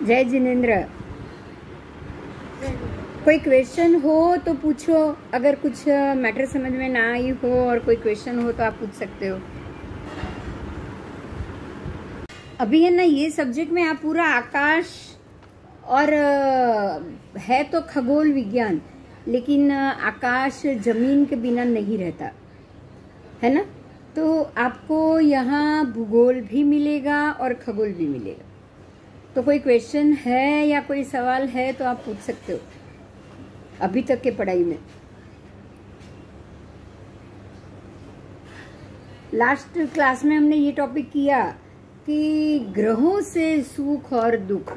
जय जिनेन्द्र। कोई क्वेश्चन हो तो पूछो, अगर कुछ मैटर समझ में ना आई हो और कोई क्वेश्चन हो तो आप पूछ सकते हो। अभी है ना, ये सब्जेक्ट में आप पूरा आकाश और है तो खगोल विज्ञान, लेकिन आकाश जमीन के बिना नहीं रहता है ना। तो आपको यहाँ भूगोल भी मिलेगा और खगोल भी मिलेगा। तो कोई क्वेश्चन है या कोई सवाल है तो आप पूछ सकते हो अभी तक के पढ़ाई में। लास्ट क्लास में हमने ये टॉपिक किया कि ग्रहों से सुख और दुख,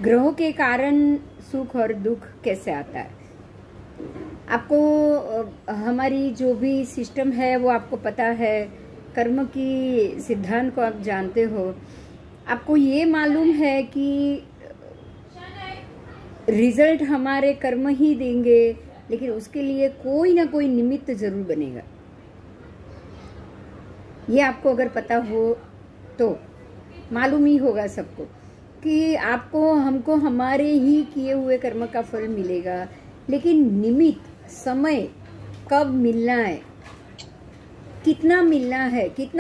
ग्रहों के कारण सुख और दुख कैसे आता है। आपको हमारी जो भी सिस्टम है वो आपको पता है, कर्म की सिद्धांत को आप जानते हो। आपको ये मालूम है कि रिजल्ट हमारे कर्म ही देंगे, लेकिन उसके लिए कोई ना कोई निमित्त जरूर बनेगा। ये आपको अगर पता हो तो मालूम ही होगा सबको कि आपको हमको हमारे ही किए हुए कर्म का फल मिलेगा, लेकिन निमित्त समय कब मिलना है, कितना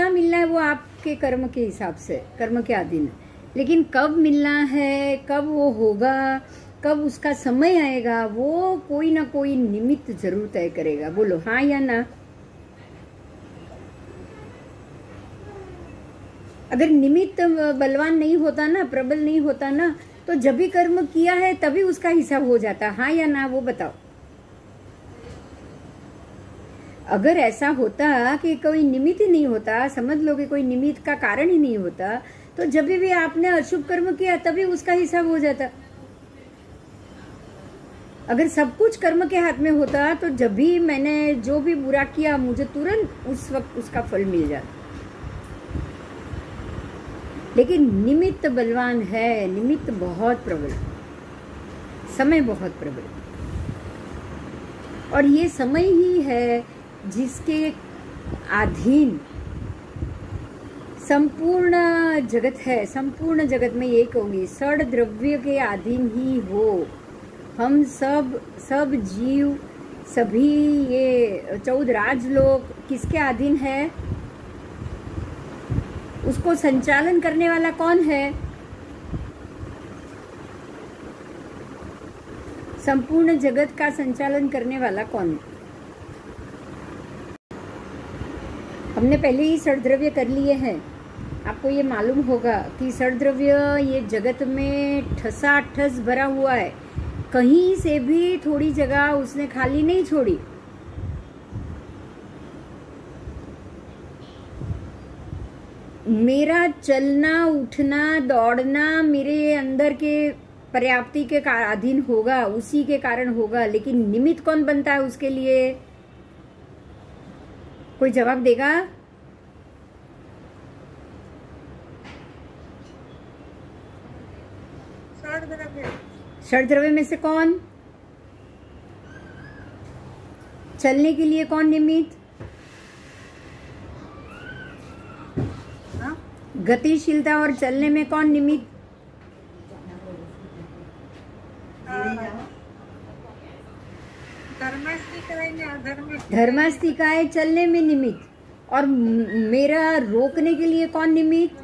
मिलना है वो आपके कर्म के हिसाब से, कर्म के अधीन है। लेकिन कब मिलना है, कब वो होगा, कब उसका समय आएगा, वो कोई ना कोई निमित्त जरूर तय करेगा। बोलो हाँ या ना। अगर निमित्त बलवान नहीं होता ना, प्रबल नहीं होता ना, तो जब भी कर्म किया है तभी उसका हिसाब हो जाता। हाँ या ना, वो बताओ। अगर ऐसा होता कि कोई निमित्त ही नहीं होता, समझ लो कि कोई निमित्त का कारण ही नहीं होता, तो जब भी आपने अशुभ कर्म किया तभी उसका हिसाब हो जाता। अगर सब कुछ कर्म के हाथ में होता तो जब भी मैंने जो भी बुरा किया मुझे तुरंत उस वक्त उसका फल मिल जाता। लेकिन निमित्त बलवान है, निमित्त बहुत प्रबल, समय बहुत प्रबल, और ये समय ही है जिसके अधीन संपूर्ण जगत है। संपूर्ण जगत में ये कहूंगी, षड द्रव्य के अधीन ही हो हम सब जीव, सभी ये 14 राजलोक किसके अधीन है? उसको संचालन करने वाला कौन है? संपूर्ण जगत का संचालन करने वाला कौन है? हमने पहले ही षड्द्रव्य कर लिए हैं। आपको ये मालूम होगा कि षड्द्रव्य ये जगत में ठसाठस भरा हुआ है, कहीं से भी थोड़ी जगह उसने खाली नहीं छोड़ी। मेरा चलना उठना दौड़ना मेरे अंदर के पर्याप्ति के अधीन होगा, उसी के कारण होगा, लेकिन निमित्त कौन बनता है उसके लिए? कोई जवाब देगा? षड्द्रव्य में से कौन? चलने के लिए कौन निमित्त? गतिशीलता और चलने में कौन निमित्त? धर्मास्तिकाय चलने में निमित्त, और मेरा रोकने के लिए कौन निमित्त?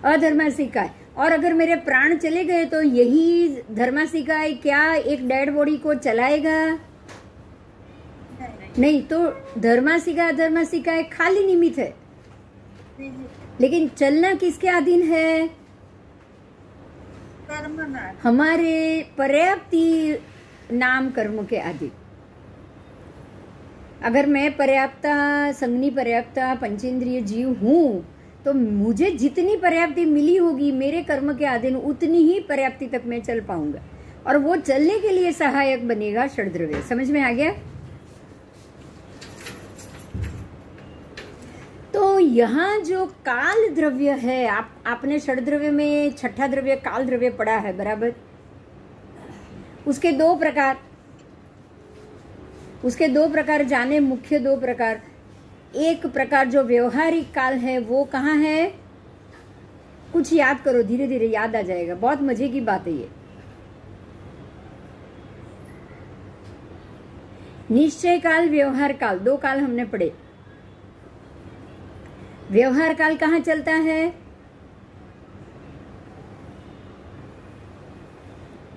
अधर्मास्तिकाय। और अगर मेरे प्राण चले गए तो यही धर्मास्तिकाय क्या एक डेड बॉडी को चलाएगा? नहीं। तो धर्मास्तिकाय अधर्मास्तिकाय खाली निमित्त है, लेकिन चलना किसके अधीन है? हमारे पर्याप्ति नाम कर्म के अधीन। अगर मैं पर्याप्ता, संज्ञी पर्याप्ता, पंचेंद्रिय जीव हूँ, तो मुझे जितनी पर्याप्ति मिली होगी मेरे कर्म के अधीन, उतनी ही पर्याप्ति तक मैं चल पाऊंगा, और वो चलने के लिए सहायक बनेगा षड्द्रव्य। समझ में आ गया? तो यहाँ जो काल द्रव्य है, आपने षड्द्रव्य में छठा द्रव्य काल द्रव्य पढ़ा है, बराबर? उसके दो प्रकार जाने, मुख्य 2 प्रकार। एक प्रकार जो व्यवहारिक काल है वो कहाँ है? कुछ कुछ याद करो, धीरे धीरे याद आ जाएगा, बहुत मजे की बात है ये। निश्चय काल, व्यवहार काल, 2 काल हमने पढ़े। व्यवहार काल कहाँ चलता है?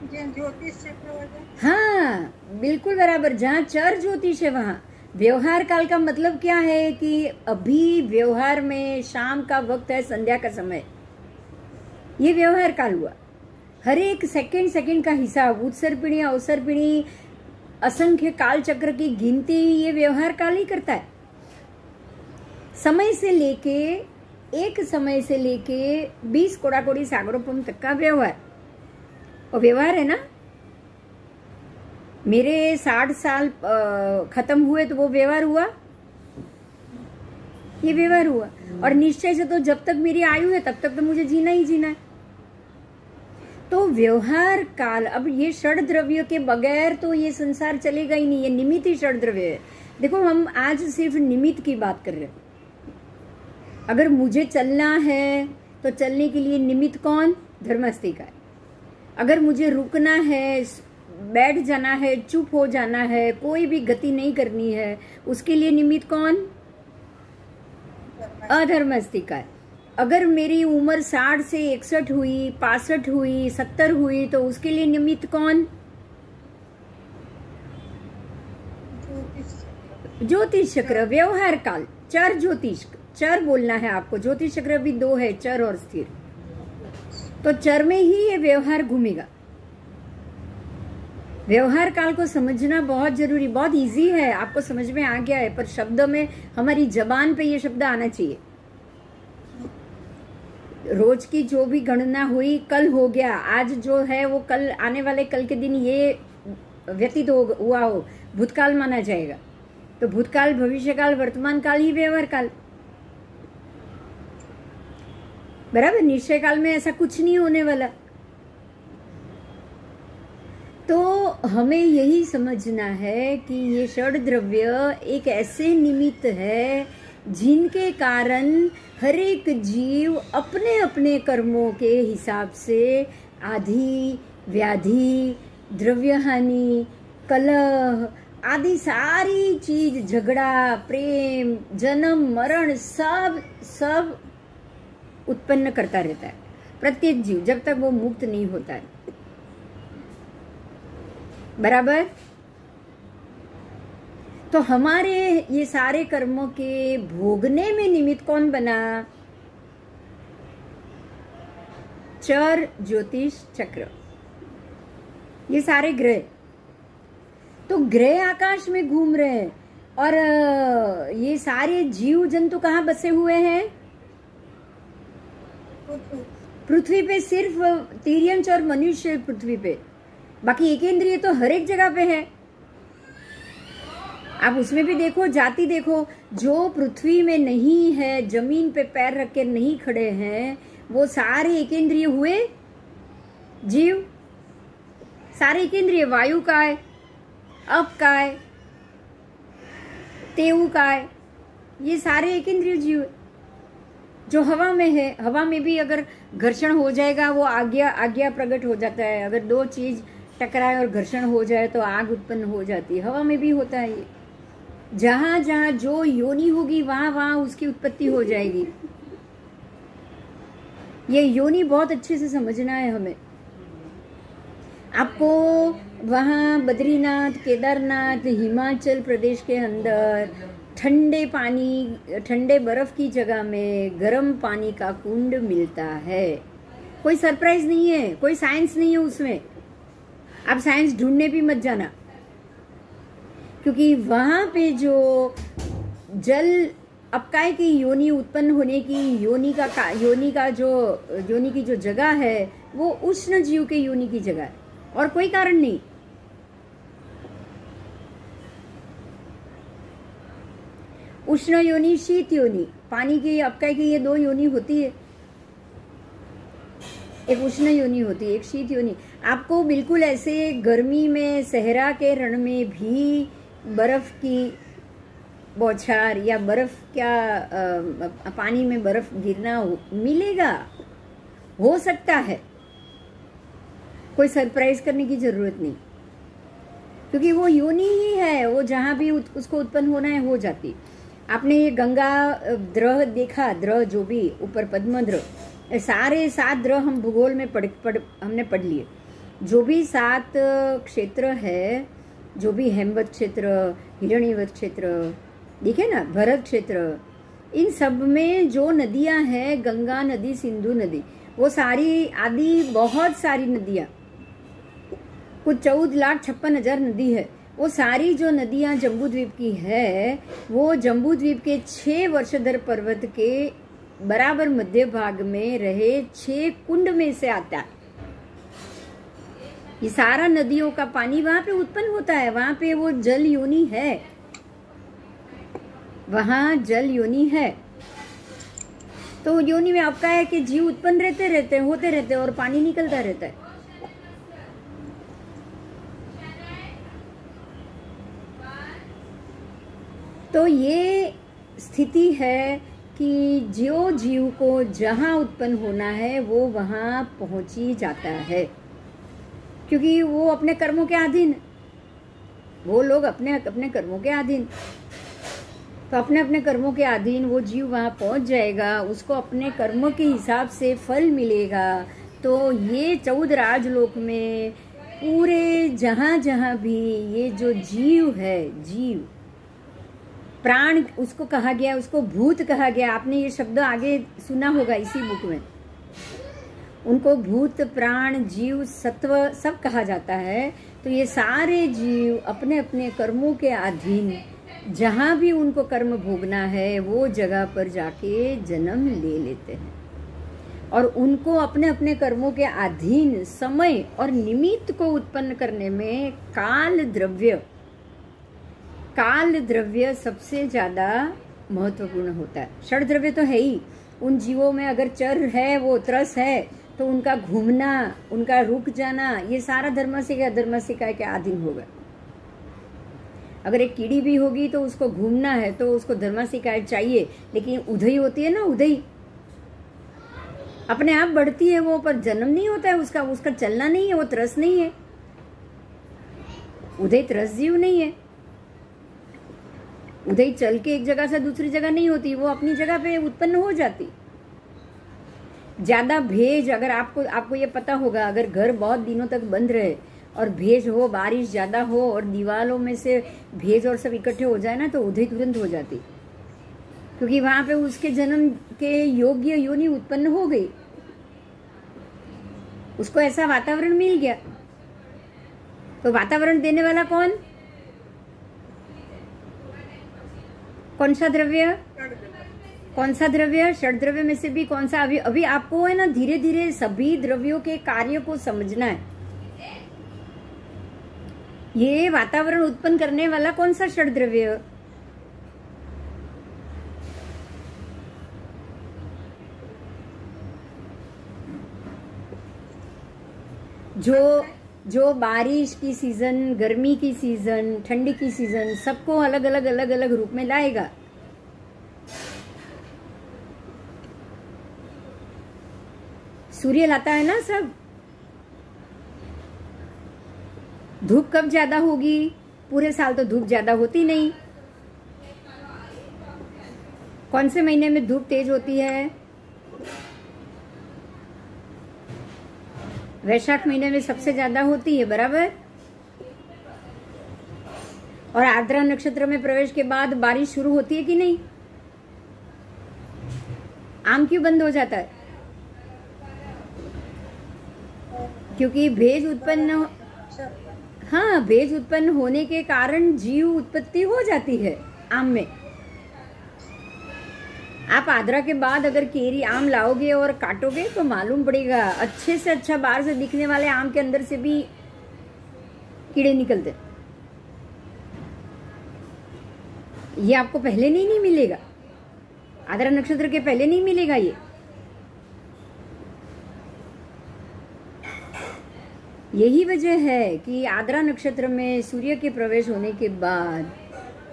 ज्योतिष चक्र। हाँ बिल्कुल बराबर, जहाँ चर ज्योतिष है वहां। व्यवहार काल का मतलब क्या है कि अभी व्यवहार में शाम का वक्त है, संध्या का समय, ये व्यवहार काल हुआ। हर एक सेकंड सेकंड का हिसाब, उत्सर्पिणी अवसर्पिणी असंख्य काल चक्र की गिनती ये व्यवहार काल ही करता है। समय से लेके, एक समय से लेके 20 कोड़ाकोड़ी सागरोपम तक का व्यवहार, और व्यवहार है ना। मेरे 60 साल खत्म हुए तो वो व्यवहार हुआ, ये व्यवहार हुआ। और निश्चय से तो जब तक मेरी आयु है तब तक तो मुझे जीना ही जीना है। तो व्यवहार काल, अब ये षड द्रव्य के बगैर तो ये संसार चलेगा ही नहीं, ये निमित्त ही षड द्रव्य है। देखो हम आज सिर्फ निमित्त की बात कर रहे हैं। अगर मुझे चलना है तो चलने के लिए निमित्त कौन? धर्मस्थिका है। अगर मुझे रुकना है, बैठ जाना है, चुप हो जाना है, कोई भी गति नहीं करनी है, उसके लिए निमित्त कौन? अधर्मस्थिका है। अगर मेरी उम्र 60 से 61 हुई, 65 हुई, 70 हुई, तो उसके लिए निमित्त कौन? ज्योतिष चक्र, व्यवहार काल, चर ज्योतिष, चर बोलना है आपको। ज्योतिष चक्र भी 2 है, चर और स्थिर। तो चर में ही ये व्यवहार घूमेगा। व्यवहार काल को समझना बहुत जरूरी, बहुत इजी है, आपको समझ में आ गया है, पर शब्द में, हमारी जबान पे ये शब्द आना चाहिए। रोज की जो भी गणना हुई, कल हो गया, आज जो है वो कल, आने वाले कल के दिन ये व्यतीत हुआ हो, भूतकाल माना जाएगा। तो भूतकाल, भविष्यकाल, वर्तमान काल ही व्यवहार काल, बराबर। निश्चय काल में ऐसा कुछ नहीं होने वाला। तो हमें यही समझना है कि ये षड द्रव्य एक ऐसे निमित्त है जिनके कारण हर एक जीव अपने अपने कर्मों के हिसाब से आधि, व्याधि, द्रव्य हानि, कलह आदि सारी चीज, झगड़ा, प्रेम, जन्म, मरण, सब उत्पन्न करता रहता है। प्रत्येक जीव जब तक वो मुक्त नहीं होता है, बराबर। तो हमारे ये सारे कर्मों के भोगने में निमित्त कौन बना? चर ज्योतिष चक्र, ये सारे ग्रह। तो ग्रह आकाश में घूम रहे हैं, और ये सारे जीव जंतु कहाँ बसे हुए हैं? पृथ्वी पे। सिर्फ तिर्यंच और मनुष्य पृथ्वी पे, बाकी एकेंद्रिय तो हर एक जगह पे है। आप उसमें भी देखो, जाति देखो, जो पृथ्वी में नहीं है, जमीन पे पैर रख के नहीं खड़े हैं, वो सारे एकेंद्रिय हुए जीव। सारे एकेंद्रिय, वायु का है, अप का है, तेऊ का है, ये सारे एकेंद्रिय जीव है। जो हवा में है, हवा में भी अगर घर्षण हो जाएगा वो आज्ञा प्रकट हो जाता है। अगर 2 चीज टकराए और घर्षण हो जाए तो आग उत्पन्न हो जाती है। हवा में भी होता है ये। जहां जहां जो योनि होगी वहां वहां उसकी उत्पत्ति हो जाएगी। ये योनि बहुत अच्छे से समझना है हमें। आपको वहां बद्रीनाथ, केदारनाथ, हिमाचल प्रदेश के अंदर ठंडे पानी, ठंडे बर्फ की जगह में गर्म पानी का कुंड मिलता है। कोई सरप्राइज नहीं है, कोई साइंस नहीं है उसमें। आप साइंस ढूंढने भी मत जाना, क्योंकि वहां पे जो जल अपकाय की योनि उत्पन्न होने की, योनि की जो जगह है वो उष्ण जीव के योनि की जगह है, और कोई कारण नहीं। उष्ण योनि, शीत योनि, पानी की, अपकाय की ये 2 योनि होती है। एक उष्ण योनि होती है, एक शीत योनि। आपको बिल्कुल ऐसे गर्मी में सहरा के रण में भी बर्फ की बौछार या बर्फ क्या पानी में बर्फ गिरना मिलेगा, हो सकता है, कोई सरप्राइज करने की जरूरत नहीं, क्योंकि वो योनि ही है, वो जहां भी उसको उत्पन्न होना है हो जाती। आपने ये गंगा द्रह देखा, द्रह जो भी ऊपर पद्म द्रह, सारे 7 द्रह हम भूगोल में हमने पढ़ लिए। जो भी 7 क्षेत्र है, जो भी हेमवत क्षेत्र, हिरण्यवत क्षेत्र, देखे ना, भरत क्षेत्र, इन सब में जो नदियां हैं, गंगा नदी, सिंधु नदी, वो सारी आदि बहुत सारी नदियां, कुछ 14,56,000 नदी है। वो सारी जो नदियां जम्बूद्वीप की है, वो जम्बूद्वीप के 6 वर्षधर पर्वत के बराबर मध्य भाग में रहे 6 कुंड में से आता है। ये सारा नदियों का पानी वहां पे उत्पन्न होता है, वहां पे वो जल योनि है, वहां जल योनि है। तो योनि में आपका है कि जीव उत्पन्न होते रहते हैं और पानी निकलता रहता है। तो ये स्थिति है कि जो जीव को जहां उत्पन्न होना है वो वहां पहुंच ही जाता है, क्योंकि वो अपने कर्मों के अधीन, वो लोग अपने अपने कर्मों के अधीन। तो अपने अपने कर्मों के अधीन वो जीव वहां पहुंच जाएगा, उसको अपने कर्मों के हिसाब से फल मिलेगा। तो ये 14 राजलोक में पूरे जहां जहां भी ये जो जीव है, जीव प्राण उसको कहा गया, उसको भूत कहा गया। आपने ये शब्द आगे सुना होगा इसी बुक में। उनको भूत, प्राण, जीव, सत्व सब कहा जाता है। तो ये सारे जीव अपने अपने कर्मों के अधीन जहां भी उनको कर्म भोगना है वो जगह पर जाके जन्म ले लेते हैं, और उनको अपने अपने कर्मों के अधीन समय और निमित्त को उत्पन्न करने में काल द्रव्य सबसे ज्यादा महत्वपूर्ण होता है। षड द्रव्य तो है ही, उन जीवों में अगर चर है, वो त्रस है, तो उनका घूमना, उनका रुक जाना, ये सारा धर्मासिका अधर्मासिका के अधीन होगा। अगर एक कीड़ी भी होगी तो उसको घूमना है, तो उसको धर्मासिका चाहिए, लेकिन उधई होती है ना, उधई अपने आप बढ़ती है वो, पर जन्म नहीं होता है उसका चलना नहीं है, वो त्रस नहीं है, उधई त्रस जीव नहीं है। उधई चल के एक जगह से दूसरी जगह नहीं होती, वो अपनी जगह पे उत्पन्न हो जाती। ज्यादा भेज, अगर आपको ये पता होगा, अगर घर बहुत दिनों तक बंद रहे और भेज हो, बारिश ज्यादा हो और दीवारों में से भेज और सब इकट्ठे हो जाए ना, तो उधई तुरंत हो जाती, क्योंकि वहां पे उसके जन्म के योग्य योनि उत्पन्न हो गई, उसको ऐसा वातावरण मिल गया। तो वातावरण देने वाला कौन सा द्रव्य? षड द्रव्य में से भी कौन सा? अभी आपको है ना, धीरे धीरे सभी द्रव्यों के कार्य को समझना है। ये वातावरण उत्पन्न करने वाला कौन सा षड द्रव्य? जो बारिश की सीजन, गर्मी की सीजन, ठंडी की सीजन, सबको अलग अलग रूप में लाएगा। सूर्य लाता है ना सब। धूप कब ज्यादा होगी? पूरे साल तो धूप ज्यादा होती नहीं। कौन से महीने में धूप तेज होती है? वैशाख महीने में सबसे ज्यादा होती है, बराबर। और आर्द्रा नक्षत्र में प्रवेश के बाद बारिश शुरू होती है कि नहीं? आम क्यों बंद हो जाता है? क्योंकि भेज उत्पन्न, हाँ, भेज उत्पन्न होने के कारण जीव उत्पत्ति हो जाती है आम में। आप आद्रा के बाद अगर केरी आम लाओगे और काटोगे तो मालूम पड़ेगा, अच्छे से अच्छा बाहर से दिखने वाले आम के अंदर से भी कीड़े निकलते। ये आपको पहले नहीं मिलेगा, आद्रा नक्षत्र के पहले नहीं मिलेगा ये। यही वजह है कि आद्रा नक्षत्र में सूर्य के प्रवेश होने के बाद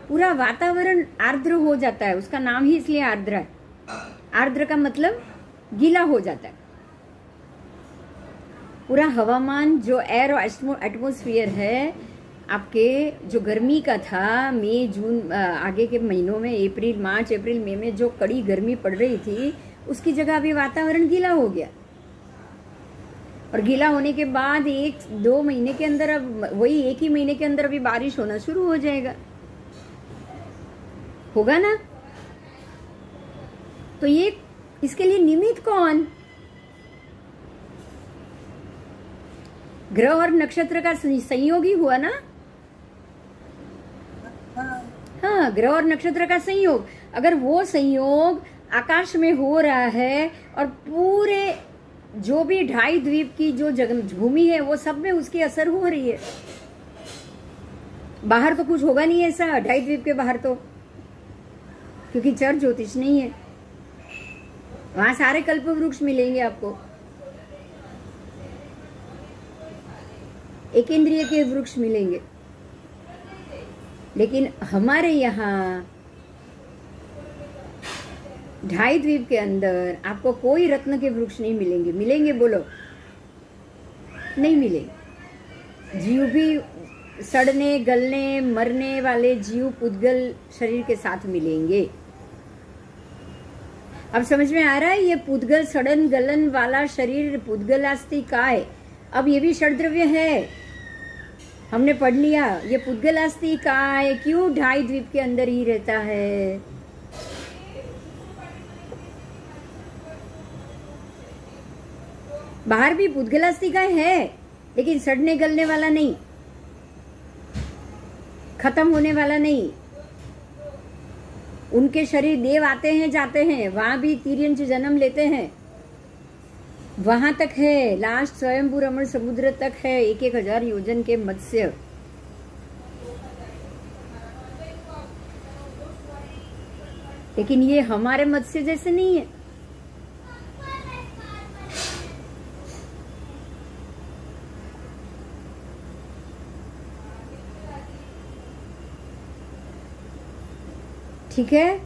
पूरा वातावरण आर्द्र हो जाता है। उसका नाम ही इसलिए आर्द्र है। आर्द्र का मतलब गीला हो जाता है। पूरा हवामान जो एयर और एटमॉस्फेयर है आपके, जो गर्मी का था मई जून आगे के महीनों में, अप्रैल मार्च अप्रैल मई में जो कड़ी गर्मी पड़ रही थी, उसकी जगह अभी वातावरण गीला हो गया। और गीला होने के बाद 1-2 महीने के अंदर, अब वही 1 ही महीने के अंदर अभी बारिश होना शुरू हो जाएगा, होगा ना। तो ये इसके लिए निमित्त कौन? ग्रह और नक्षत्र का संयोग ही हुआ ना। हाँ, ग्रह और नक्षत्र का संयोग, अगर वो संयोग आकाश में हो रहा है और पूरे जो भी 2.5 द्वीप की जो भूमि है वो सब में उसकी असर हो रही है। बाहर तो कुछ होगा नहीं ऐसा 2.5 द्वीप के बाहर तो, क्योंकि चर ज्योतिष नहीं है वहां। सारे कल्प वृक्ष मिलेंगे आपको, एक इंद्रिय के वृक्ष मिलेंगे, लेकिन हमारे यहाँ 2.5 द्वीप के अंदर आपको कोई रत्न के वृक्ष नहीं मिलेंगे। मिलेंगे बोलो? नहीं मिलेंगे। जीव भी सड़ने गलने मरने वाले जीव पुद्गल शरीर के साथ मिलेंगे। अब समझ में आ रहा है? ये पुद्गल सड़न गलन वाला शरीर पुद्गलास्ति का है। अब ये भी षड्द्रव्य है, हमने पढ़ लिया। ये पुद्गलास्ति का है, क्यों 2.5 द्वीप के अंदर ही रहता है। बाहर भी पुद्गलास्ति का है, लेकिन सड़ने गलने वाला नहीं, खत्म होने वाला नहीं। उनके शरीर देव आते हैं जाते हैं, वहां भी तिर्यंच जन्म लेते हैं, वहां तक है। लास्ट स्वयंभू रमण समुद्र तक है, 1,000 योजन के मत्स्य। लेकिन ये हमारे मत्स्य जैसे नहीं है। ठीक है,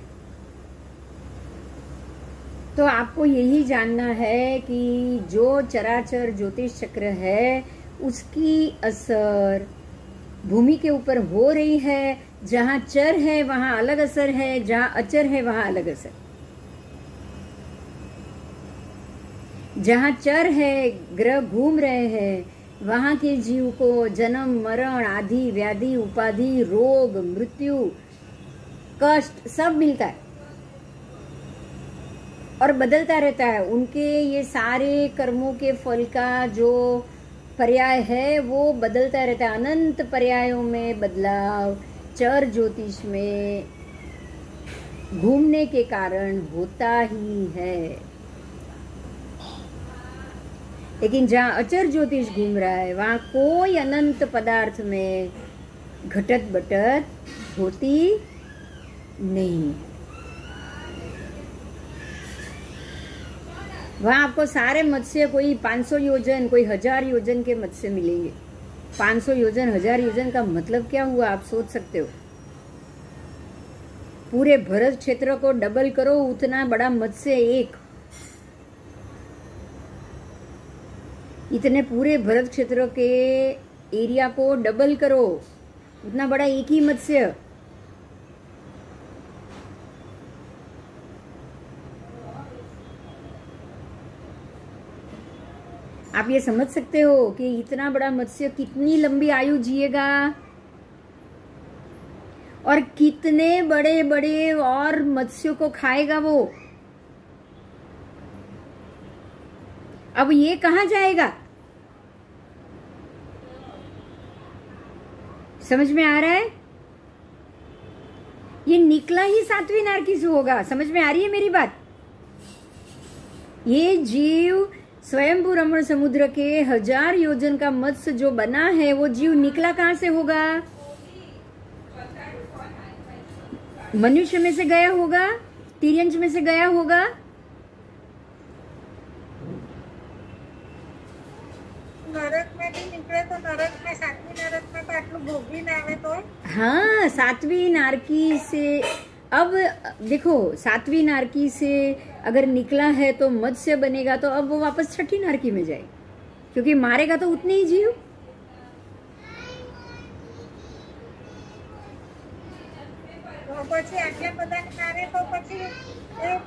तो आपको यही जानना है कि जो चराचर ज्योतिष चक्र है उसकी असर भूमि के ऊपर हो रही है। जहां चर है वहां अलग असर है, जहां अचर है वहां अलग असर। जहां चर है, ग्रह घूम रहे हैं, वहां के जीव को जन्म मरण आदि व्याधि उपाधि रोग मृत्यु कष्ट सब मिलता है और बदलता रहता है। उनके ये सारे कर्मों के फल का जो पर्याय है वो बदलता रहता है। अनंत पर्यायों में बदलाव चर ज्योतिष में घूमने के कारण होता ही है। लेकिन जहाँ अचर ज्योतिष घूम रहा है वहां कोई अनंत पदार्थ में घटत बटत होती नहीं। वहां आपको सारे मत्स्य कोई 500 योजन कोई 1000 योजन के मत्स्य मिलेंगे। 500 योजन 1000 योजन का मतलब क्या हुआ आप सोच सकते हो। पूरे भरत क्षेत्र को डबल करो, उतना बड़ा मत्स्य एक। इतने पूरे भरत क्षेत्र के एरिया को डबल करो, उतना बड़ा एक ही मत्स्य। आप ये समझ सकते हो कि इतना बड़ा मत्स्य कितनी लंबी आयु जिएगा और कितने बड़े बड़े और मत्स्यों को खाएगा वो। अब ये कहां जाएगा? समझ में आ रहा है? ये निकला ही 7वीं नारकी से होगा। समझ में आ रही है मेरी बात? ये जीव स्वयंभू रमण समुद्र के 1000 योजन का मत्स्य जो बना है वो जीव निकला कहां से होगा? मनुष्य में से गया होगा, तिर्यंच में से गया होगा। नरक में भी निकले तो नरक में 7वीं नरक में तो आटलू भोगी ना आवे तो। हाँ, 7वीं नारकी से। अब देखो 7वीं नारकी से अगर निकला है तो मत्स्य बनेगा, तो अब वो वापस 6ठी नारकी में जाए, क्योंकि मारेगा तो उतने ही जीव। तो પછી આટલા બધાને મારે તો પછી એ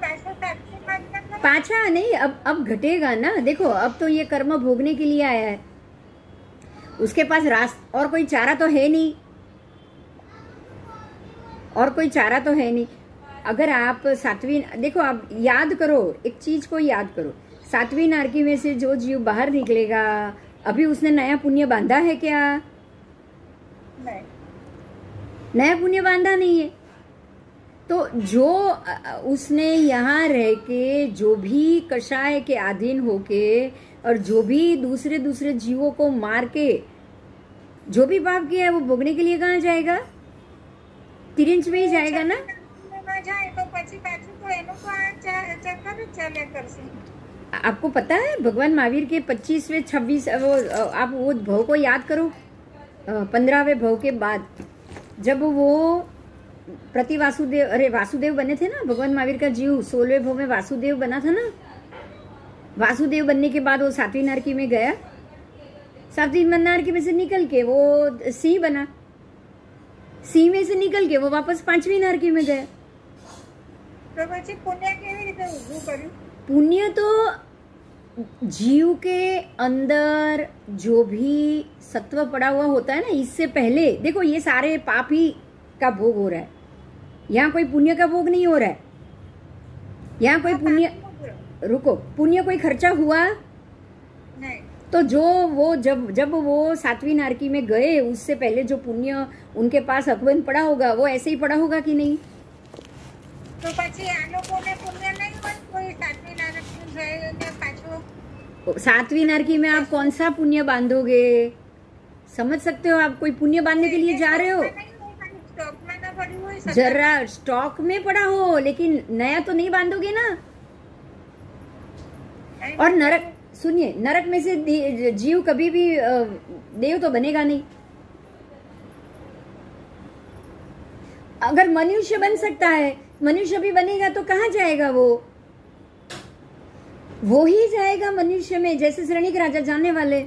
પાછો સાચી મારતા નથી? पाछा नहीं, अब घटेगा ना। देखो अब तो ये कर्म भोगने के लिए आया है, उसके पास और कोई चारा तो है नहीं, और कोई चारा तो है नहीं। अगर आप सातवीं, देखो आप याद करो, एक चीज को याद करो, सातवीं नारकी में से जो जीव बाहर निकलेगा, अभी उसने नया पुण्य बांधा है क्या? नहीं, नया पुण्य बांधा नहीं है। तो जो उसने यहाँ रह के जो भी कषाय के अधीन होके और जो भी दूसरे दूसरे जीवों को मार के जो भी पाप किया है वो भोगने के लिए कहाँ जाएगा? तिरिंच में ही जाएगा ना। जाए तो પછી પાછું તો એનું તો ચક્કર જ ચાલ્યા કરશે। आपको पता है भगवान महावीर के 25वें 26 आप वो भव को याद करो, 15वें भव के बाद जब वो प्रति वासुदेव, अरे वासुदेव बने थे ना, भगवान महावीर का जीव 16वें भव में वासुदेव बना था ना। वासुदेव बनने के बाद वो सातवीं नारकी में गया, सातवीं नारकी में से निकल के वो सिंह बना, सिंह में से निकल के वो वापस पांचवी नारकी में गया। તો પછી પુણ્ય કેવી રીતે ઊભું કર્યું? पुण्य तो जीव के अंदर जो भी सत्व पड़ा हुआ होता है ना, इससे पहले देखो ये सारे पाप ही का भोग हो रहा है, यहाँ कोई पुण्य का भोग नहीं हो रहा है। यहाँ कोई पुण्य, रुको, पुण्य कोई खर्चा हुआ नहीं। तो जो वो जब वो सातवीं नारकी में गए उससे पहले जो पुण्य उनके पास अकबंध पड़ा होगा वो ऐसे ही पड़ा होगा कि नहीं? તો પછી આ લોકોને પુણ્ય નહીં હોય? કોઈ સાતમી નારકી જઈને પાછો? सातवीं नारकी में आप कौन सा पुण्य बांधोगे? समझ सकते हो, आप कोई पुण्य बांधने के लिए जा रहे हो, સ્ટોકમાં ના પડ્યું હોય? जरा स्टॉक में पड़ा हो, लेकिन नया तो नहीं बांधोगे ना। और नरक, सुनिए, नरक में से जीव कभी भी देव तो बनेगा नहीं। अगर मनुष्य बन सकता है, मनुष्य भी बनेगा तो कहाँ जाएगा? वो ही जाएगा मनुष्य में, जैसे श्रेणिक राजा जाने वाले।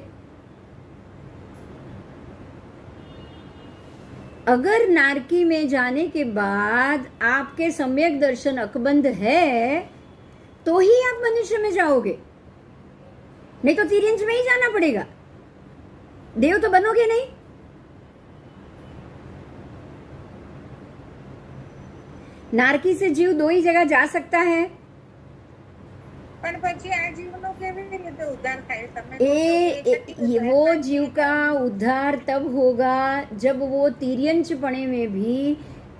अगर नारकी में जाने के बाद आपके सम्यक दर्शन अकबंध है तो ही आप मनुष्य में जाओगे, नहीं तो तिर्यंच में ही जाना पड़ेगा, देव तो बनोगे नहीं। नारकी से जीव दो ही जगह जा सकता है। પણ પછી આ જીવનો કેવી રીતે ઉદ્ધાર થાય? તમે वो जीव का उद्धार तब होगा जब वो तिर्यंचपणे में भी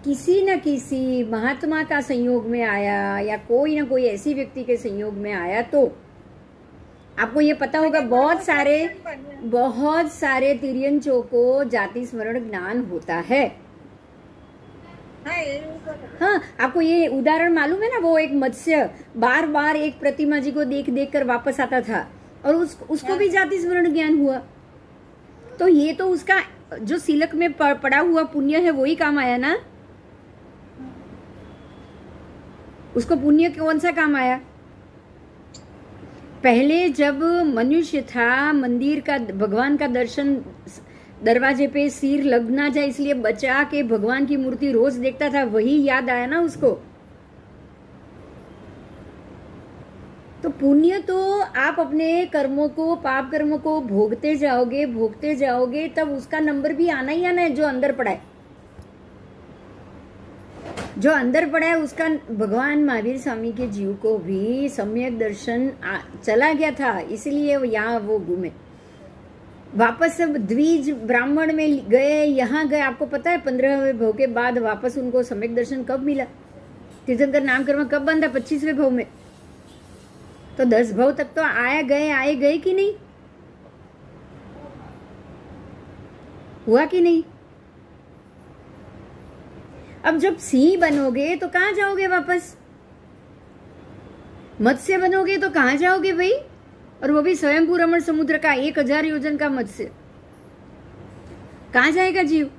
किसी न किसी महात्मा का संयोग में आया या कोई न कोई ऐसी व्यक्ति के संयोग में आया। तो आपको ये पता होगा बहुत सारे तिर्यंचों को जाति स्मरण ज्ञान होता है। हाँ, आपको ये उदाहरण मालूम है ना, वो एक मत्स्य बार बार एक प्रतिमा जी को देख देख कर वापस आता था और उसको भी जाति स्मरण ज्ञान हुआ। तो ये तो उसका जो सिलक में पड़ा हुआ पुण्य है वही काम आया ना। उसको पुण्य कौन सा काम आया? पहले जब मनुष्य था, मंदिर का भगवान का दर्शन दरवाजे पे सिर लग ना जाए इसलिए बचा के भगवान की मूर्ति रोज देखता था, वही याद आया ना उसको। तो पुण्य तो आप अपने कर्मों को, पाप कर्मों को भोगते जाओगे तब उसका नंबर भी आना ही आना है। जो अंदर पड़ा है, जो अंदर पड़ा है उसका, भगवान महावीर स्वामी के जीव को भी सम्यक दर्शन चला गया था, इसलिए यहाँ वो घूमे वापस। सब द्विज ब्राह्मण में गए, यहाँ गए। आपको पता है 15वें भव के बाद वापस उनको सम्यक दर्शन कब मिला? तीर्थंकर नामकर्म कब बंधा? 25वें भव में। तो 10 भव तक तो आए गए कि नहीं? हुआ कि नहीं? अब जब सिंह बनोगे तो कहाँ जाओगे वापस? मत्स्य बनोगे तो कहाँ जाओगे भाई? और वो भी स्वयंभू रमण समुद्र का 1000 योजन का मत्स्य, कहाँ जाएगा जीव?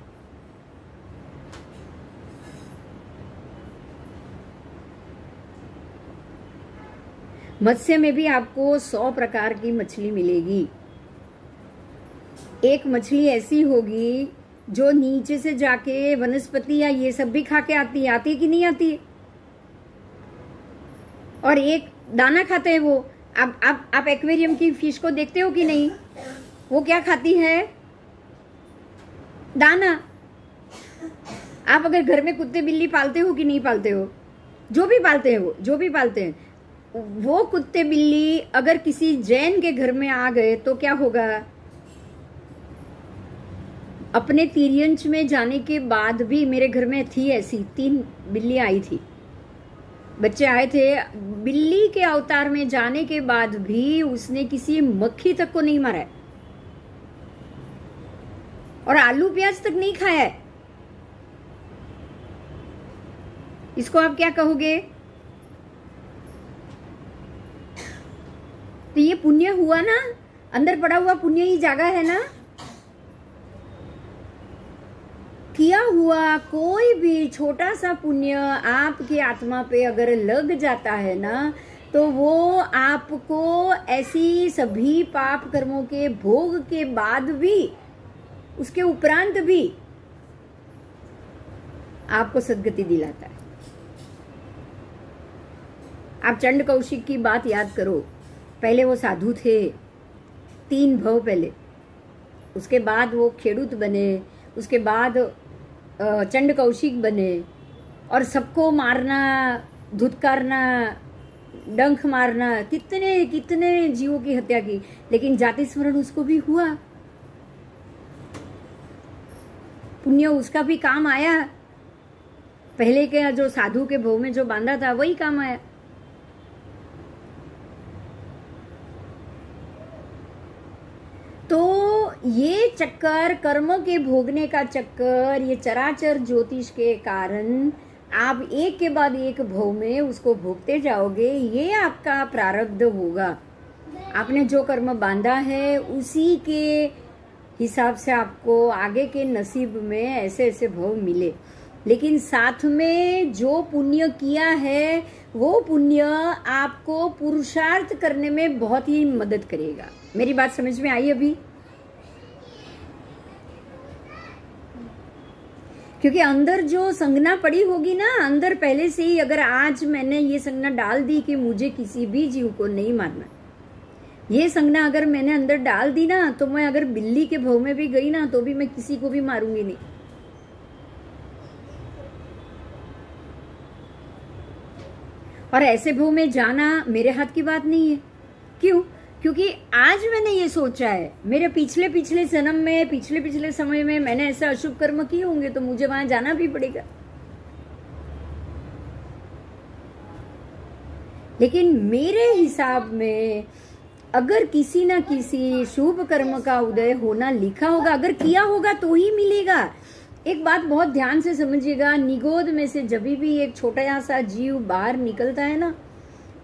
मत्स्य में भी आपको 100 प्रकार की मछली मिलेगी। एक मछली ऐसी होगी जो नीचे से जाके वनस्पति या ये सब भी खा के आती है कि नहीं आती है? और एक दाना खाते हैं वो। आप एक्वेरियम की फिश को देखते हो कि नहीं? वो क्या खाती है? दाना। आप अगर घर में कुत्ते बिल्ली पालते हो कि नहीं पालते हो? जो भी पालते हैं वो कुत्ते बिल्ली अगर किसी जैन के घर में आ गए तो क्या होगा? अपने तिर्यंच में जाने के बाद भी, मेरे घर में थी ऐसी 3 बिल्ली आई थी, बच्चे आए थे, बिल्ली के अवतार में जाने के बाद भी उसने किसी मक्खी तक को नहीं मारा है और आलू प्याज तक नहीं खाया है। इसको आप क्या कहोगे? तो ये पुण्य हुआ ना, अंदर पड़ा हुआ पुण्य ही जागा है ना। किया हुआ कोई भी छोटा सा पुण्य आपकी आत्मा पे अगर लग जाता है ना, तो वो आपको ऐसी सभी पाप कर्मों के भोग के बाद भी, उसके उपरांत भी आपको सद्गति दिलाता है। आप चंड कौशिक की बात याद करो। पहले वो साधु थे 3 भव पहले, उसके बाद वो खेडूत बने, उसके बाद चंड कौशिक बने और सबको मारना, धुतकारना, डंक मारना, कितने कितने जीवों की हत्या की, लेकिन जाति स्मरण उसको भी हुआ। पुण्य उसका भी काम आया। पहले के जो साधु के भव में जो बांधा था वही काम आया। तो ये चक्कर, कर्मों के भोगने का चक्कर, ये चराचर ज्योतिष के कारण आप एक के बाद एक भव में उसको भोगते जाओगे। ये आपका प्रारब्ध होगा। आपने जो कर्म बांधा है उसी के हिसाब से आपको आगे के नसीब में ऐसे ऐसे भव मिले। लेकिन साथ में जो पुण्य किया है वो पुण्य आपको पुरुषार्थ करने में बहुत ही मदद करेगा। मेरी बात समझ में आई अभी? क्योंकि अंदर जो संज्ञा पड़ी होगी ना, अंदर पहले से ही, अगर आज मैंने ये संज्ञा डाल दी कि मुझे किसी भी जीव को नहीं मारना, ये संज्ञा अगर मैंने अंदर डाल दी ना, तो मैं अगर बिल्ली के भव में भी गई ना तो भी मैं किसी को भी मारूंगी नहीं। और ऐसे भव में जाना मेरे हाथ की बात नहीं है। क्यों? क्योंकि आज मैंने ये सोचा है, मेरे पिछले जन्म में, पिछले समय में मैंने ऐसा अशुभ कर्म किए होंगे तो मुझे वहां जाना भी पड़ेगा। लेकिन मेरे हिसाब में अगर किसी ना किसी शुभ कर्म का उदय होना लिखा होगा, अगर किया होगा तो ही मिलेगा। एक बात बहुत ध्यान से समझिएगा, निगोद में से जब भी एक छोटा सा जीव बाहर निकलता है ना,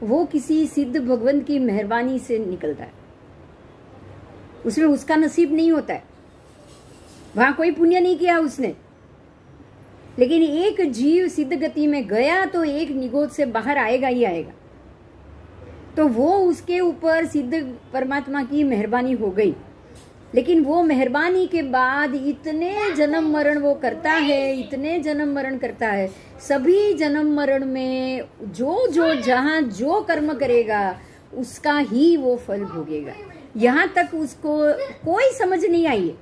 वो किसी सिद्ध भगवंत की मेहरबानी से निकलता है। उसमें उसका नसीब नहीं होता है, वहां कोई पुण्य नहीं किया उसने। लेकिन एक जीव सिद्ध गति में गया तो एक निगोद से बाहर आएगा ही आएगा। तो वो उसके ऊपर सिद्ध परमात्मा की मेहरबानी हो गई। लेकिन वो मेहरबानी के बाद इतने जन्म मरण वो करता है, इतने जन्म मरण करता है, सभी जन्म मरण में जो जो जहां जो कर्म करेगा उसका ही वो फल भोगेगा। यहाँ तक उसको कोई समझ नहीं आई है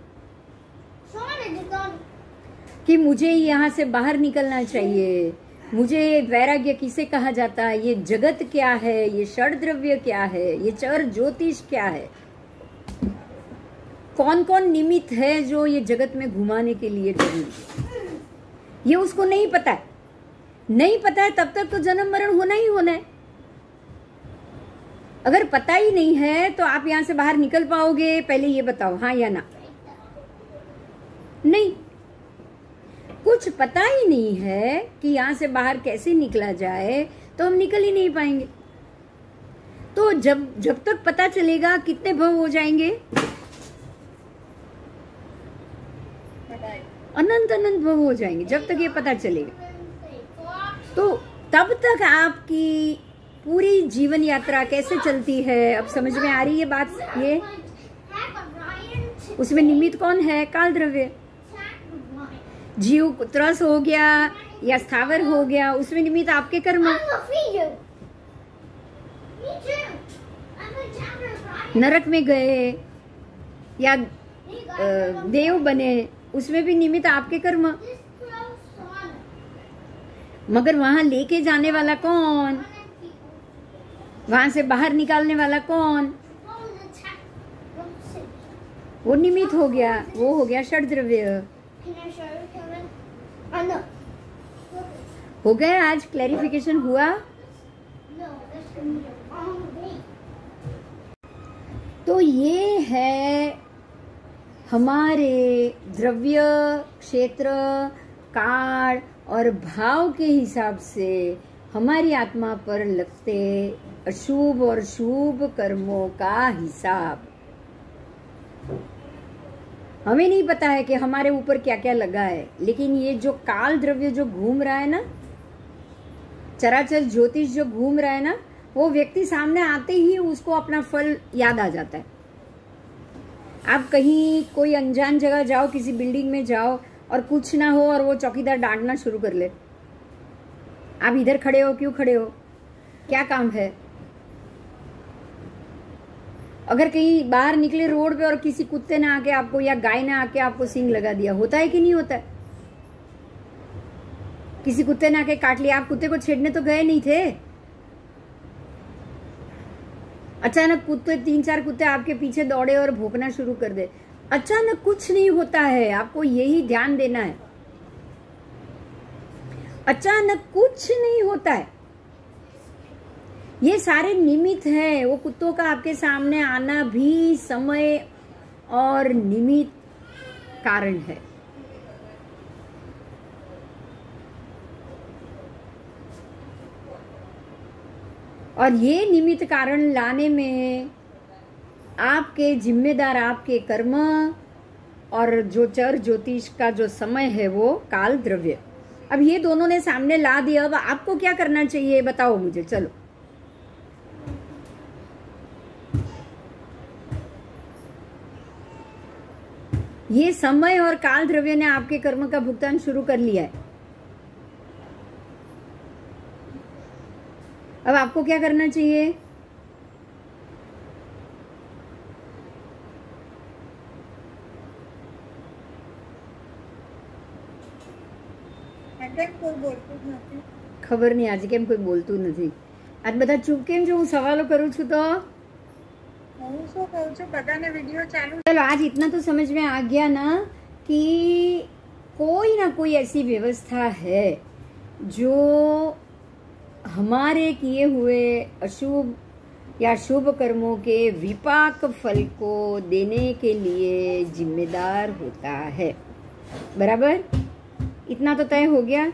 कि मुझे यहाँ से बाहर निकलना चाहिए, मुझे वैराग्य किसे कहा जाता है, ये जगत क्या है, ये षड्द्रव्य क्या है, ये चर ज्योतिष क्या है, कौन कौन निमित्त है जो ये जगत में घुमाने के लिए जरूरी, ये उसको नहीं पता है। नहीं पता है तब तक तो जन्म मरण होना ही होना है। अगर पता ही नहीं है तो आप यहां से बाहर निकल पाओगे? पहले ये बताओ, हाँ या ना? नहीं, कुछ पता ही नहीं है कि यहां से बाहर कैसे निकला जाए तो हम निकल ही नहीं पाएंगे। तो जब तक पता चलेगा कितने भव हो जाएंगे? अनंत अनंत भव हो जाएंगे जब तक ये पता चलेगा। तो तब तक आपकी पूरी जीवन यात्रा कैसे चलती है? अब समझ में आ रही है बात? ये उसमें निमित्त कौन है? काल द्रव्य। जीव त्रस हो गया या स्थावर हो गया, उसमें निमित्त आपके कर्म। नरक में गए या देव बने, उसमें भी निमित्त आपके कर्म। मगर वहां लेके जाने वाला कौन? वहां से बाहर निकालने वाला कौन? वो निमित्त हो गया, वो हो गया षड्द्रव्य। हो गया? आज क्लैरिफिकेशन हुआ? तो ये है हमारे द्रव्य, क्षेत्र, काल और भाव के हिसाब से हमारी आत्मा पर लगते अशुभ और शुभ कर्मों का हिसाब। हमें नहीं पता है कि हमारे ऊपर क्या क्या लगा है, लेकिन ये जो काल द्रव्य जो घूम रहा है ना, चराचर ज्योतिष जो घूम रहा है ना, वो व्यक्ति सामने आते ही उसको अपना फल याद आ जाता है। आप कहीं कोई अनजान जगह जाओ, किसी बिल्डिंग में जाओ और कुछ ना हो और वो चौकीदार डांटना शुरू कर ले, आप इधर खड़े हो, क्यों खड़े हो, क्या काम है? अगर कहीं बाहर निकले रोड पे और किसी कुत्ते ने आके आपको या गाय ने आके आपको सींग लगा दिया, होता है कि नहीं होता है? किसी कुत्ते ने आके काट लिया, आप कुत्ते को छेड़ने तो गए नहीं थे। अचानक कुत्ते 3-4 कुत्ते आपके पीछे दौड़े और भौंकना शुरू कर दे, अचानक कुछ नहीं होता है। आपको यही ध्यान देना है, अचानक कुछ नहीं होता है। ये सारे निमित्त है। वो कुत्तों का आपके सामने आना भी समय और निमित्त कारण है। और ये निमित्त कारण लाने में आपके जिम्मेदार आपके कर्म और जो चर ज्योतिष का जो समय है वो काल द्रव्य। अब ये दोनों ने सामने ला दिया, अब आपको क्या करना चाहिए बताओ मुझे, चलो। ये समय और काल द्रव्य ने आपके कर्म का भुगतान शुरू कर लिया है। अब आपको क्या करना चाहिए? खबर नहीं आज केम कोई बोलतू नहीं। आज बता चुप केम जो सवालों करूँ छु तो चलो आज इतना तो समझ में आ गया ना कि कोई ना कोई ऐसी व्यवस्था है जो हमारे किए हुए अशुभ या शुभ कर्मों के विपाक फल को देने के लिए जिम्मेदार होता है। बराबर? इतना तो तय हो गया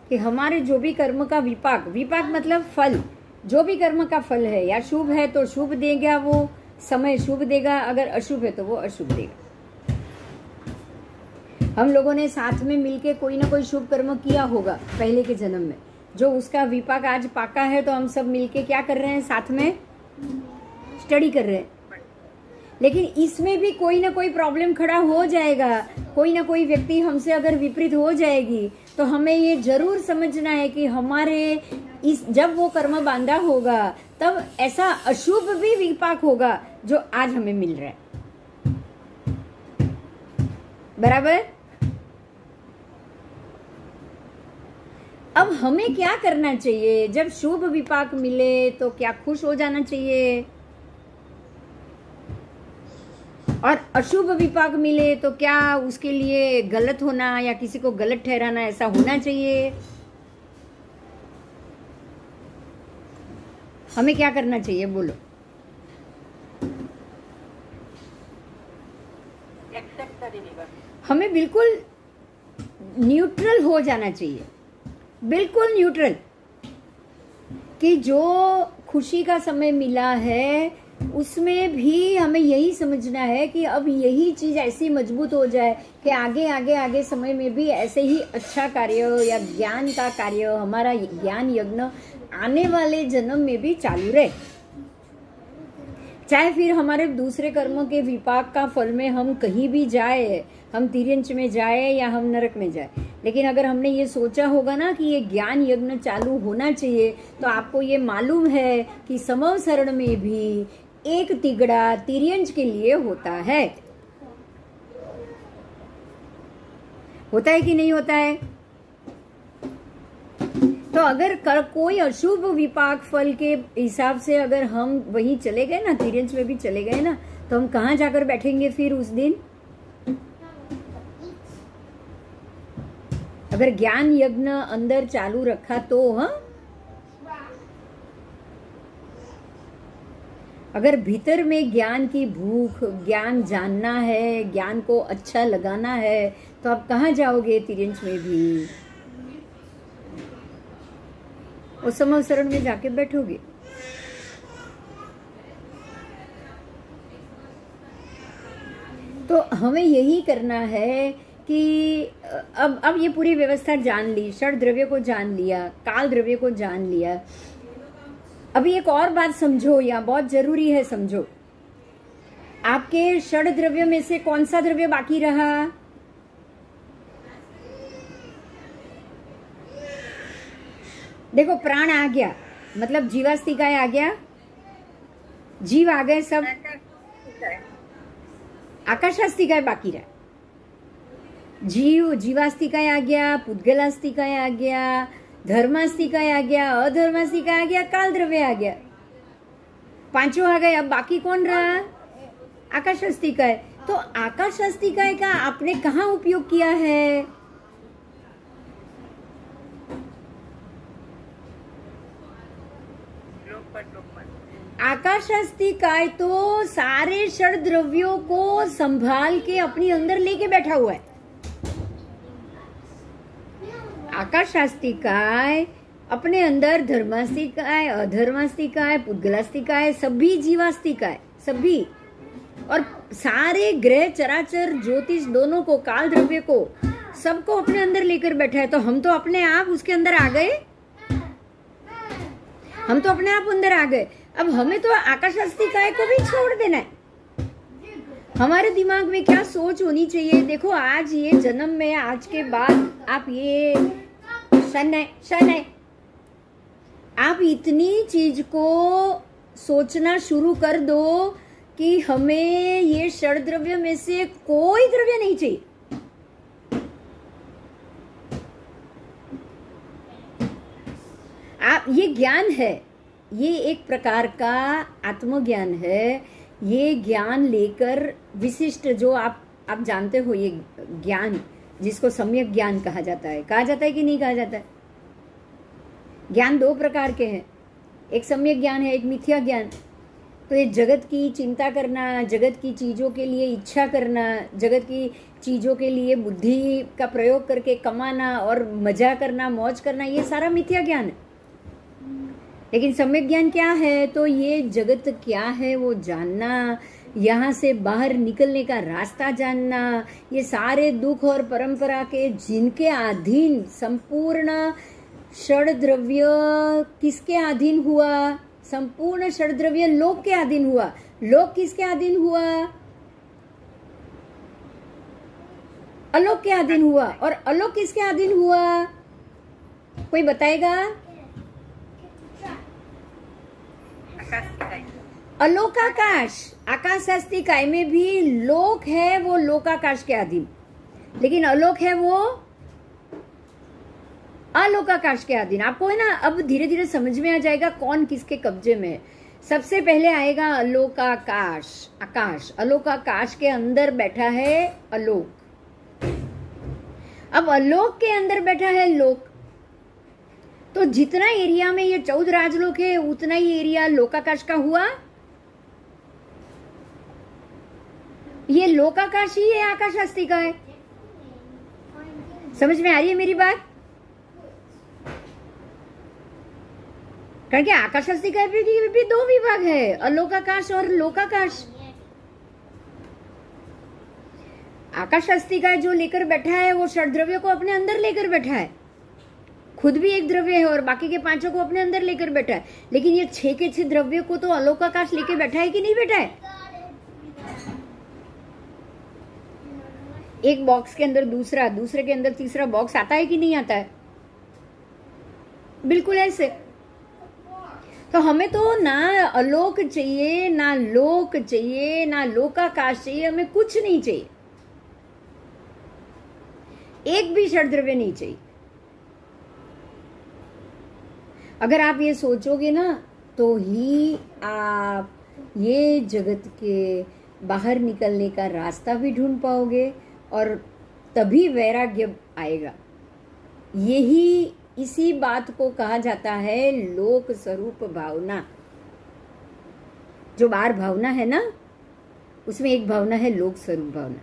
कि हमारे जो भी कर्म का विपाक, विपाक मतलब फल, जो भी कर्म का फल है, या शुभ है तो शुभ देगा, वो समय शुभ देगा, अगर अशुभ है तो वो अशुभ देगा। हम लोगों ने साथ में मिलके कोई ना कोई शुभ कर्म किया होगा पहले के जन्म में, जो उसका विपाक आज पाका है, तो हम सब मिलके क्या कर रहे हैं? साथ में स्टडी कर रहे हैं। लेकिन इसमें भी कोई ना कोई प्रॉब्लम खड़ा हो जाएगा, कोई ना कोई व्यक्ति हमसे अगर विपरीत हो जाएगी, तो हमें ये जरूर समझना है कि हमारे जब वो कर्म बांधा होगा तब ऐसा अशुभ भी विपाक होगा जो आज हमें मिल रहा है। बराबर? अब हमें क्या करना चाहिए? जब शुभ विपाक मिले तो क्या खुश हो जाना चाहिए? और अशुभ विपाक मिले तो क्या उसके लिए गलत होना या किसी को गलत ठहराना, ऐसा होना चाहिए? हमें क्या करना चाहिए बोलो? हमें बिल्कुल न्यूट्रल हो जाना चाहिए, बिल्कुल न्यूट्रल, कि जो खुशी का समय मिला है उसमें भी हमें यही समझना है कि अब यही चीज ऐसी मजबूत हो जाए कि आगे आगे आगे समय में भी ऐसे ही अच्छा कार्य या ज्ञान का कार्य, हमारा ज्ञान यज्ञ आने वाले जन्म में भी चालू रहे। चाहे फिर हमारे दूसरे कर्मों के विपाक का फल में हम कहीं भी जाए, हम तिर्यंच में जाए या हम नरक में जाए, लेकिन अगर हमने ये सोचा होगा ना कि ये ज्ञान यज्ञ चालू होना चाहिए, तो आपको ये मालूम है कि समवसरण में भी एक तिगड़ा तिर्यंच के लिए होता है कि नहीं होता है? तो अगर कोई अशुभ विपाक फल के हिसाब से अगर हम वहीं चले गए ना, तिर्यंच में भी चले गए ना, तो हम कहाँ जाकर बैठेंगे फिर उस दिन? अगर ज्ञान यज्ञ अंदर चालू रखा तो हाँ, अगर भीतर में ज्ञान की भूख, ज्ञान जानना है, ज्ञान को अच्छा लगाना है, तो आप कहाँ जाओगे तिर्यंच में भी? उस समवसरण में जाके बैठोगे। तो हमें यही करना है कि अब ये पूरी व्यवस्था जान ली, षड द्रव्य को जान लिया, काल द्रव्य को जान लिया। अभी एक और बात समझो, यहाँ बहुत जरूरी है, समझो। आपके षड द्रव्य में से कौन सा द्रव्य बाकी रहा? देखो, प्राण आ गया, मतलब जीवास्तिकाय आ गया, जीव आ गए सब, आकाशास्तिकाय बाकी रहा। जीवास्तिकाय आ गया, पुद्गलास्तिकाय आ गया, धर्मास्तिकाय आ गया, अधर्मास्तिकाय आ गया, काल द्रव्य आ गया, पांचों आ गए। अब बाकी कौन रहा? आकाशास्तिकाय। तो आकाशास्तिकाय का आपने कहाँ उपयोग किया है? आकाशास्तिकाय तो सारे षड द्रव्यों को संभाल के अपनी अंदर लेके बैठा हुआ है। आकाशास्तिकाय अपने अंदर धर्मास्तिकाय, अधर्मास्तिकाय, पुद्गलास्तिकाय, सभी जीवास्तिकाय, सभी, और सारे ग्रह चराचर ज्योतिष दोनों को, काल द्रव्य को, सबको अपने अंदर लेकर बैठा है। तो हम तो अपने आप उसके अंदर आ गए, हम तो अपने आप अंदर आ गए। अब हमें तो आकाशास्तिकाय को भी छोड़ देना है। हमारे दिमाग में क्या सोच होनी चाहिए? देखो, आज ये जन्म में, आज के बाद आप ये शन है, आप इतनी चीज को सोचना शुरू कर दो कि हमें ये षड द्रव्य में से कोई द्रव्य नहीं चाहिए। आप, ये ज्ञान है, ये एक प्रकार का आत्मज्ञान है। ये ज्ञान लेकर विशिष्ट, जो आप जानते हो, ये ज्ञान जिसको सम्यक ज्ञान कहा जाता है कि नहीं कहा जाता है? ज्ञान दो प्रकार के हैं, एक सम्यक ज्ञान है, एक मिथ्या ज्ञान। तो ये जगत की चिंता करना, जगत की चीजों के लिए इच्छा करना, जगत की चीजों के लिए बुद्धि का प्रयोग करके कमाना और मजा करना, मौज करना, ये सारा मिथ्या ज्ञान है। लेकिन सम्यक ज्ञान क्या है? तो ये जगत क्या है वो जानना, यहाँ से बाहर निकलने का रास्ता जानना, ये सारे दुख और परंपरा के जिनके अधीन संपूर्ण षड द्रव्य किसके अधीन हुआ? संपूर्ण षड द्रव्य लोक के अधीन हुआ। लोक किसके अधीन हुआ? अलोक के अधीन हुआ। और अलोक किसके अधीन हुआ? कोई बताएगा? अलोकाकाश। आकाशास्तिकाय में भी लोक है, वो लोकाकाश के अधीन, लेकिन अलोक है वो अलोकाकाश के अधीन। आपको है ना, अब धीरे धीरे समझ में आ जाएगा कौन किसके कब्जे में है। सबसे पहले आएगा अलोकाकाश, आकाश। अलोकाकाश के अंदर बैठा है अलोक। अब अलोक के अंदर बैठा है लोक। तो जितना एरिया में ये 14 राजलोक है, उतना ही एरिया लोकाकाश का हुआ। ये लोकाकाश ही है आकाशास्तिकाय। समझ में आ रही है मेरी बात? कारण कि आकाशास्तिकाय भी दो विभाग है, अलोकाकाश और लोकाकाश। आकाशास्तिकाय जो लेकर बैठा है वो षड द्रव्य को अपने अंदर लेकर बैठा है, खुद भी एक द्रव्य है और बाकी के पांचों को अपने अंदर लेकर बैठा है, लेकिन ये 6 के 6 द्रव्य को तो अलोकाकाश लेके बैठा है कि नहीं बैठा है? एक बॉक्स के अंदर दूसरा, दूसरे के अंदर तीसरा बॉक्स आता है कि नहीं आता है? बिल्कुल ऐसे। तो हमें तो ना अलोक चाहिए, ना लोक चाहिए, ना लोकाकाश चाहिए, हमें कुछ नहीं चाहिए, एक भी षड्द्रव्य नहीं चाहिए। अगर आप ये सोचोगे ना तो ही आप ये जगत के बाहर निकलने का रास्ता भी ढूंढ पाओगे और तभी वैराग्य आएगा। यही इसी बात को कहा जाता है लोक स्वरूप भावना। जो बाहर भावना है ना, उसमें एक भावना है लोक स्वरूप भावना,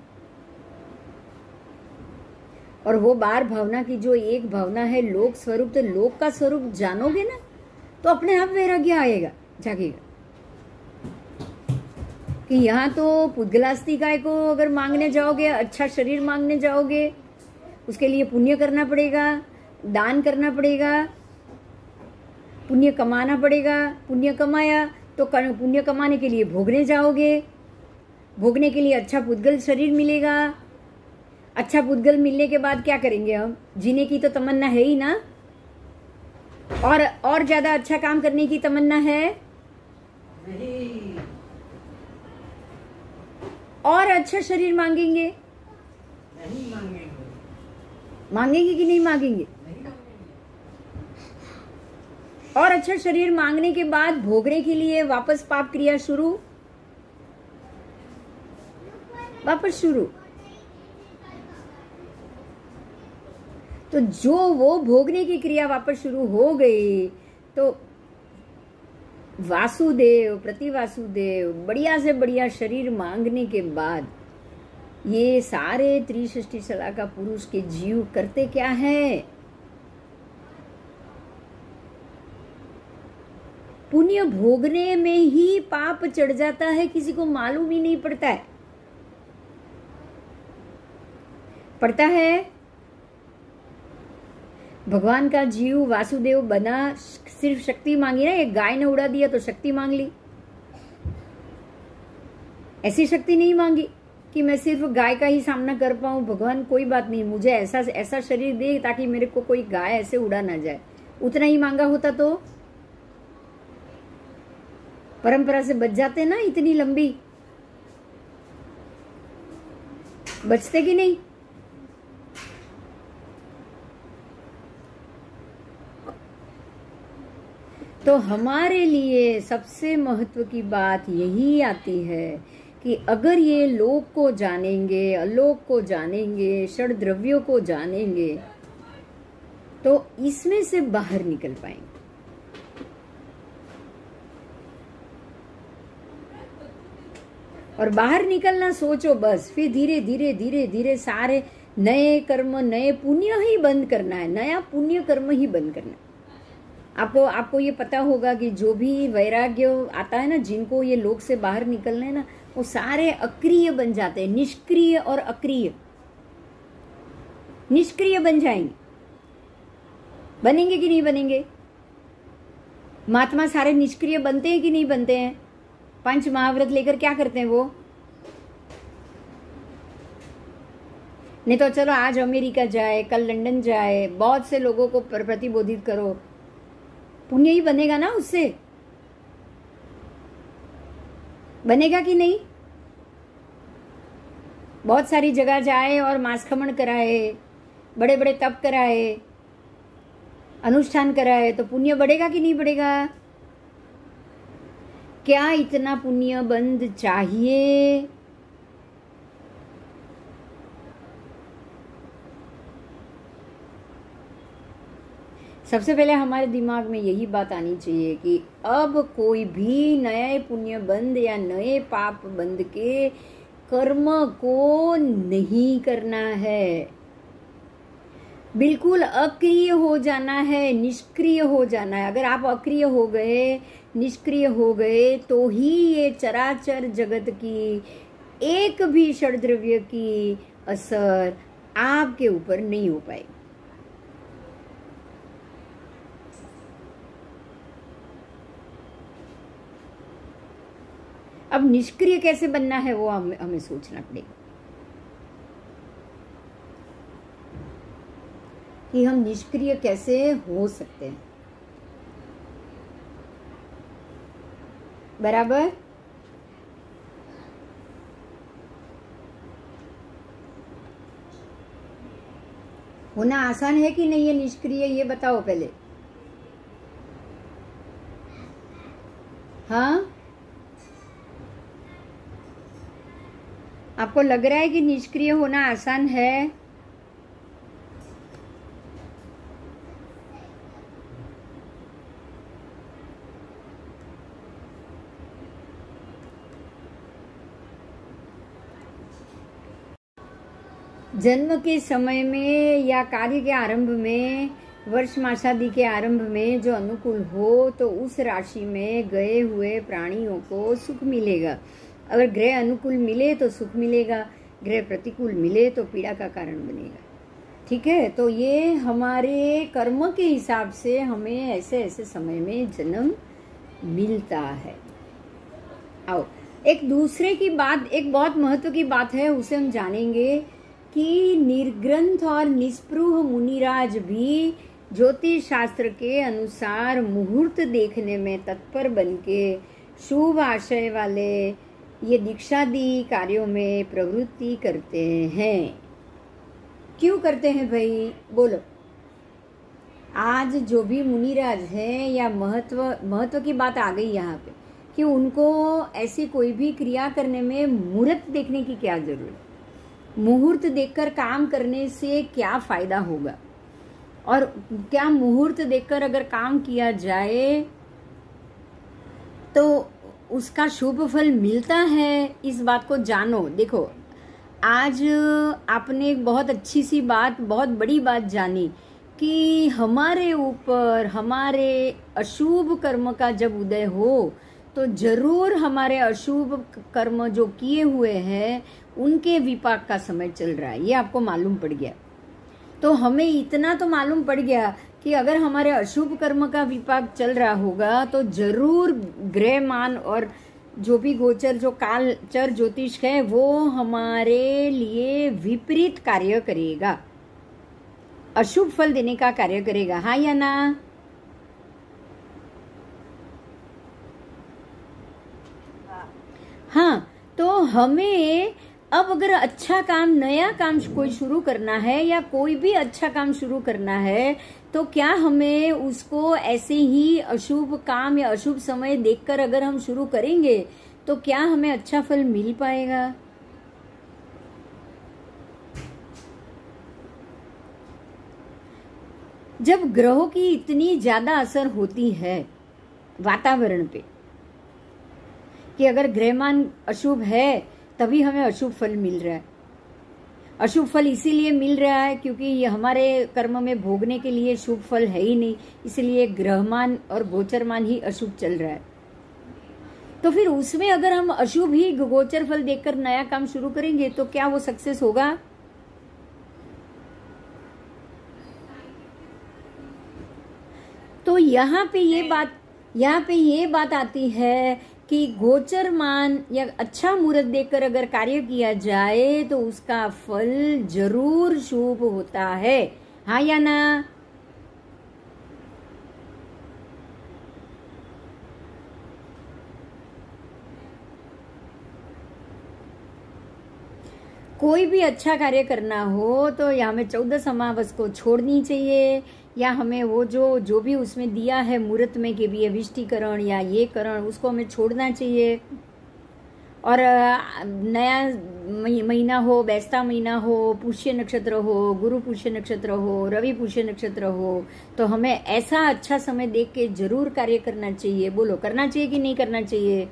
और वो बाहर भावना की जो एक भावना है लोक स्वरूप, तो लोक का स्वरूप जानोगे ना तो अपने आप वैराग्य आएगा, जागेगा। कि यहाँ तो पुद्गलास्तिकाय को अगर मांगने जाओगे, अच्छा शरीर मांगने जाओगे, उसके लिए पुण्य करना पड़ेगा, दान करना पड़ेगा, पुण्य कमाना पड़ेगा। पुण्य कमाया तो पुण्य कमाने के लिए भोगने जाओगे, भोगने के लिए अच्छा पुद्गल शरीर मिलेगा। अच्छा पुद्गल मिलने के बाद क्या करेंगे हम? जीने की तो तमन्ना है ही ना, और ज्यादा अच्छा काम करने की तमन्ना है नहीं। और अच्छा शरीर मांगेंगे? नहीं मांगेंगे। मांगेंगे कि नहीं मांगेंगे? और अच्छा शरीर मांगने के बाद भोगने के लिए वापस पाप क्रिया शुरू, वापस शुरू। तो जो वो भोगने की क्रिया वापस शुरू हो गई तो वासुदेव, प्रति वासुदेव बढ़िया से बढ़िया शरीर मांगने के बाद ये सारे त्रिसृष्टि सला का पुरुष के जीव करते क्या है? पुण्य भोगने में ही पाप चढ़ जाता है, किसी को मालूम ही नहीं पड़ता है। पड़ता है भगवान का जीव वासुदेव बना, सिर्फ शक्ति मांगी ना, एक गाय ने उड़ा दिया तो शक्ति मांग ली। ऐसी शक्ति नहीं मांगी कि मैं सिर्फ गाय का ही सामना कर पाऊं। भगवान कोई बात नहीं, मुझे ऐसा शरीर दे ताकि मेरे को कोई गाय ऐसे उड़ा ना जाए। उतना ही मांगा होता तो परंपरा से बच जाते ना, इतनी लंबी बचते कि नहीं? तो हमारे लिए सबसे महत्व की बात यही आती है कि अगर ये लोक को जानेंगे, अलोक को जानेंगे, षड द्रव्यों को जानेंगे तो इसमें से बाहर निकल पाएंगे। और बाहर निकलना सोचो बस, फिर धीरे धीरे धीरे धीरे सारे नए कर्म, नए पुण्य ही बंद करना है, नया पुण्य कर्म ही बंद करना है। आपको ये पता होगा कि जो भी वैराग्य आता है ना, जिनको ये लोक से बाहर निकलना है ना, वो सारे अक्रिय बन जाते हैं, निष्क्रिय और अक्रिय। निष्क्रिय बन जाएंगे। बनेंगे कि नहीं बनेंगे? महात्मा सारे निष्क्रिय बनते हैं कि नहीं बनते हैं? 5 महाव्रत लेकर क्या करते हैं वो? नहीं तो चलो आज अमेरिका जाए, कल लंदन जाए, बहुत से लोगों को प्रतिबोधित करो, पुण्य ही बनेगा ना उससे? बनेगा कि नहीं? बहुत सारी जगह जाए और मांसखमण कराए, बड़े बड़े तप कराए, अनुष्ठान कराए, तो पुण्य बढ़ेगा कि नहीं बढ़ेगा? क्या इतना पुण्य बंद चाहिए? सबसे पहले हमारे दिमाग में यही बात आनी चाहिए कि अब कोई भी नए पुण्य बंद या नए पाप बंद के कर्म को नहीं करना है। बिल्कुल अक्रिय हो जाना है, निष्क्रिय हो जाना है। अगर आप अक्रिय हो गए, निष्क्रिय हो गए, तो ही ये चराचर जगत की एक भी षड्द्रव्य की असर आपके ऊपर नहीं हो पाएगी। अब निष्क्रिय कैसे बनना है वो हमें सोचना पड़ेगा कि हम निष्क्रिय कैसे हो सकते हैं। बराबर। होना आसान है कि नहीं है निष्क्रिय, ये बताओ पहले। हाँ, आपको लग रहा है कि निष्क्रिय होना आसान है? जन्म के समय में या कार्य के आरंभ में, वर्ष मासादि के आरंभ में जो अनुकूल हो तो उस राशि में गए हुए प्राणियों को सुख मिलेगा। अगर ग्रह अनुकूल मिले तो सुख मिलेगा, ग्रह प्रतिकूल मिले तो पीड़ा का कारण बनेगा। ठीक है, तो ये हमारे कर्म के हिसाब से हमें ऐसे ऐसे समय में जन्म मिलता है। आओ एक दूसरे की बात, एक बहुत महत्व की बात है, उसे हम जानेंगे कि निर्ग्रंथ और निस्पृह मुनिराज भी ज्योतिष शास्त्र के अनुसार मुहूर्त देखने में तत्पर बनके शुभ आशय वाले ये दीक्षादि कार्यों में प्रवृत्ति करते हैं। क्यों करते हैं भाई, बोलो। आज जो भी मुनिराज हैं या महत्व की बात आ गई यहाँ पे कि उनको ऐसी कोई भी क्रिया करने में मुहूर्त देखने की क्या जरूरत, मुहूर्त देखकर काम करने से क्या फायदा होगा, और क्या मुहूर्त देखकर अगर काम किया जाए तो उसका शुभ फल मिलता है, इस बात को जानो। देखो आज आपने एक बहुत अच्छी सी बात, बहुत बड़ी बात जानी कि हमारे ऊपर हमारे अशुभ कर्म का जब उदय हो तो जरूर हमारे अशुभ कर्म जो किए हुए हैं उनके विपाक का समय चल रहा है, ये आपको मालूम पड़ गया। तो हमें इतना तो मालूम पड़ गया कि अगर हमारे अशुभ कर्म का विपाक चल रहा होगा तो जरूर ग्रहमान और जो भी गोचर जो काल चर ज्योतिष है वो हमारे लिए विपरीत कार्य करेगा, अशुभ फल देने का कार्य करेगा। हाँ या ना? हाँ, तो हमें अब अगर अच्छा काम, नया काम कोई शुरू करना है या कोई भी अच्छा काम शुरू करना है तो क्या हमें उसको ऐसे ही अशुभ काम या अशुभ समय देखकर अगर हम शुरू करेंगे तो क्या हमें अच्छा फल मिल पाएगा? जब ग्रहों की इतनी ज्यादा असर होती है वातावरण पे कि अगर ग्रहमान अशुभ है तभी हमें अशुभ फल मिल रहा है। अशुभ फल इसीलिए मिल रहा है क्योंकि ये हमारे कर्म में भोगने के लिए शुभ फल है ही नहीं, इसलिए ग्रहमान और गोचरमान ही अशुभ चल रहा है। तो फिर उसमें अगर हम अशुभ ही गोचर फल देखकर नया काम शुरू करेंगे तो क्या वो सक्सेस होगा? तो यहाँ पे ये बात आती है कि गोचरमान या अच्छा मुहूर्त देखकर अगर कार्य किया जाए तो उसका फल जरूर शुभ होता है। हाँ या ना? कोई भी अच्छा कार्य करना हो तो या हमें 14 अमावस को छोड़नी चाहिए या हमें वो जो भी उसमें दिया है मुहूर्त में कि भी ये विष्टिकरण या ये करण, उसको हमें छोड़ना चाहिए। और नया महीना हो, बैसता महीना हो, पुष्य नक्षत्र हो, गुरु पुष्य नक्षत्र हो, रवि पुष्य नक्षत्र हो, तो हमें ऐसा अच्छा समय देख के जरूर कार्य करना चाहिए। बोलो, करना चाहिए कि नहीं करना चाहिए?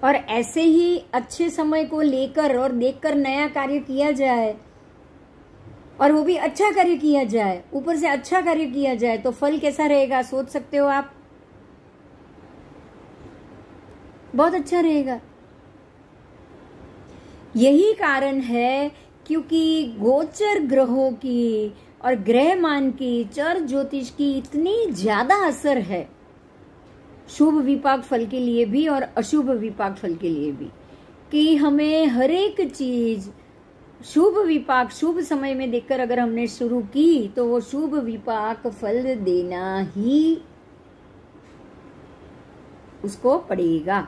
और ऐसे ही अच्छे समय को लेकर और देखकर नया कार्य किया जाए और वो भी अच्छा कार्य किया जाए, ऊपर से अच्छा कार्य किया जाए तो फल कैसा रहेगा सोच सकते हो आप? बहुत अच्छा रहेगा। यही कारण है क्योंकि गोचर ग्रहों की और ग्रहमान की, चर ज्योतिष की इतनी ज्यादा असर है शुभ विपाक फल के लिए भी और अशुभ विपाक फल के लिए भी, कि हमें हर एक चीज शुभ विपाक शुभ समय में देखकर अगर हमने शुरू की तो वो शुभ विपाक फल देना ही उसको पड़ेगा।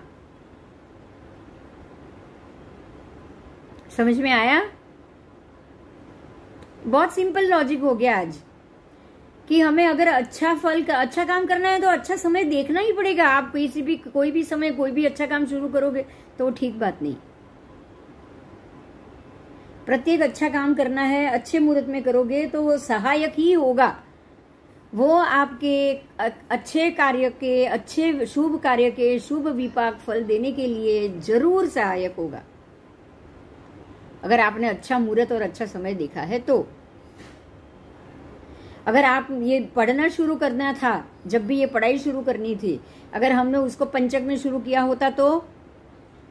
समझ में आया? बहुत सिंपल लॉजिक हो गया आज, कि हमें अगर अच्छा अच्छा काम करना है तो अच्छा समय देखना ही पड़ेगा। आप कोई भी समय कोई भी अच्छा काम शुरू करोगे तो वो ठीक बात नहीं। प्रत्येक अच्छा काम करना है, अच्छे मुहूर्त में करोगे तो वो सहायक ही होगा। वो आपके अच्छे कार्य के, अच्छे शुभ कार्य के शुभ विपाक फल देने के लिए जरूर सहायक होगा, अगर आपने अच्छा मुहूर्त और अच्छा समय देखा है तो। अगर आप ये पढ़ना शुरू करना था, जब भी ये पढ़ाई शुरू करनी थी, अगर हमने उसको पंचक में शुरू किया होता तो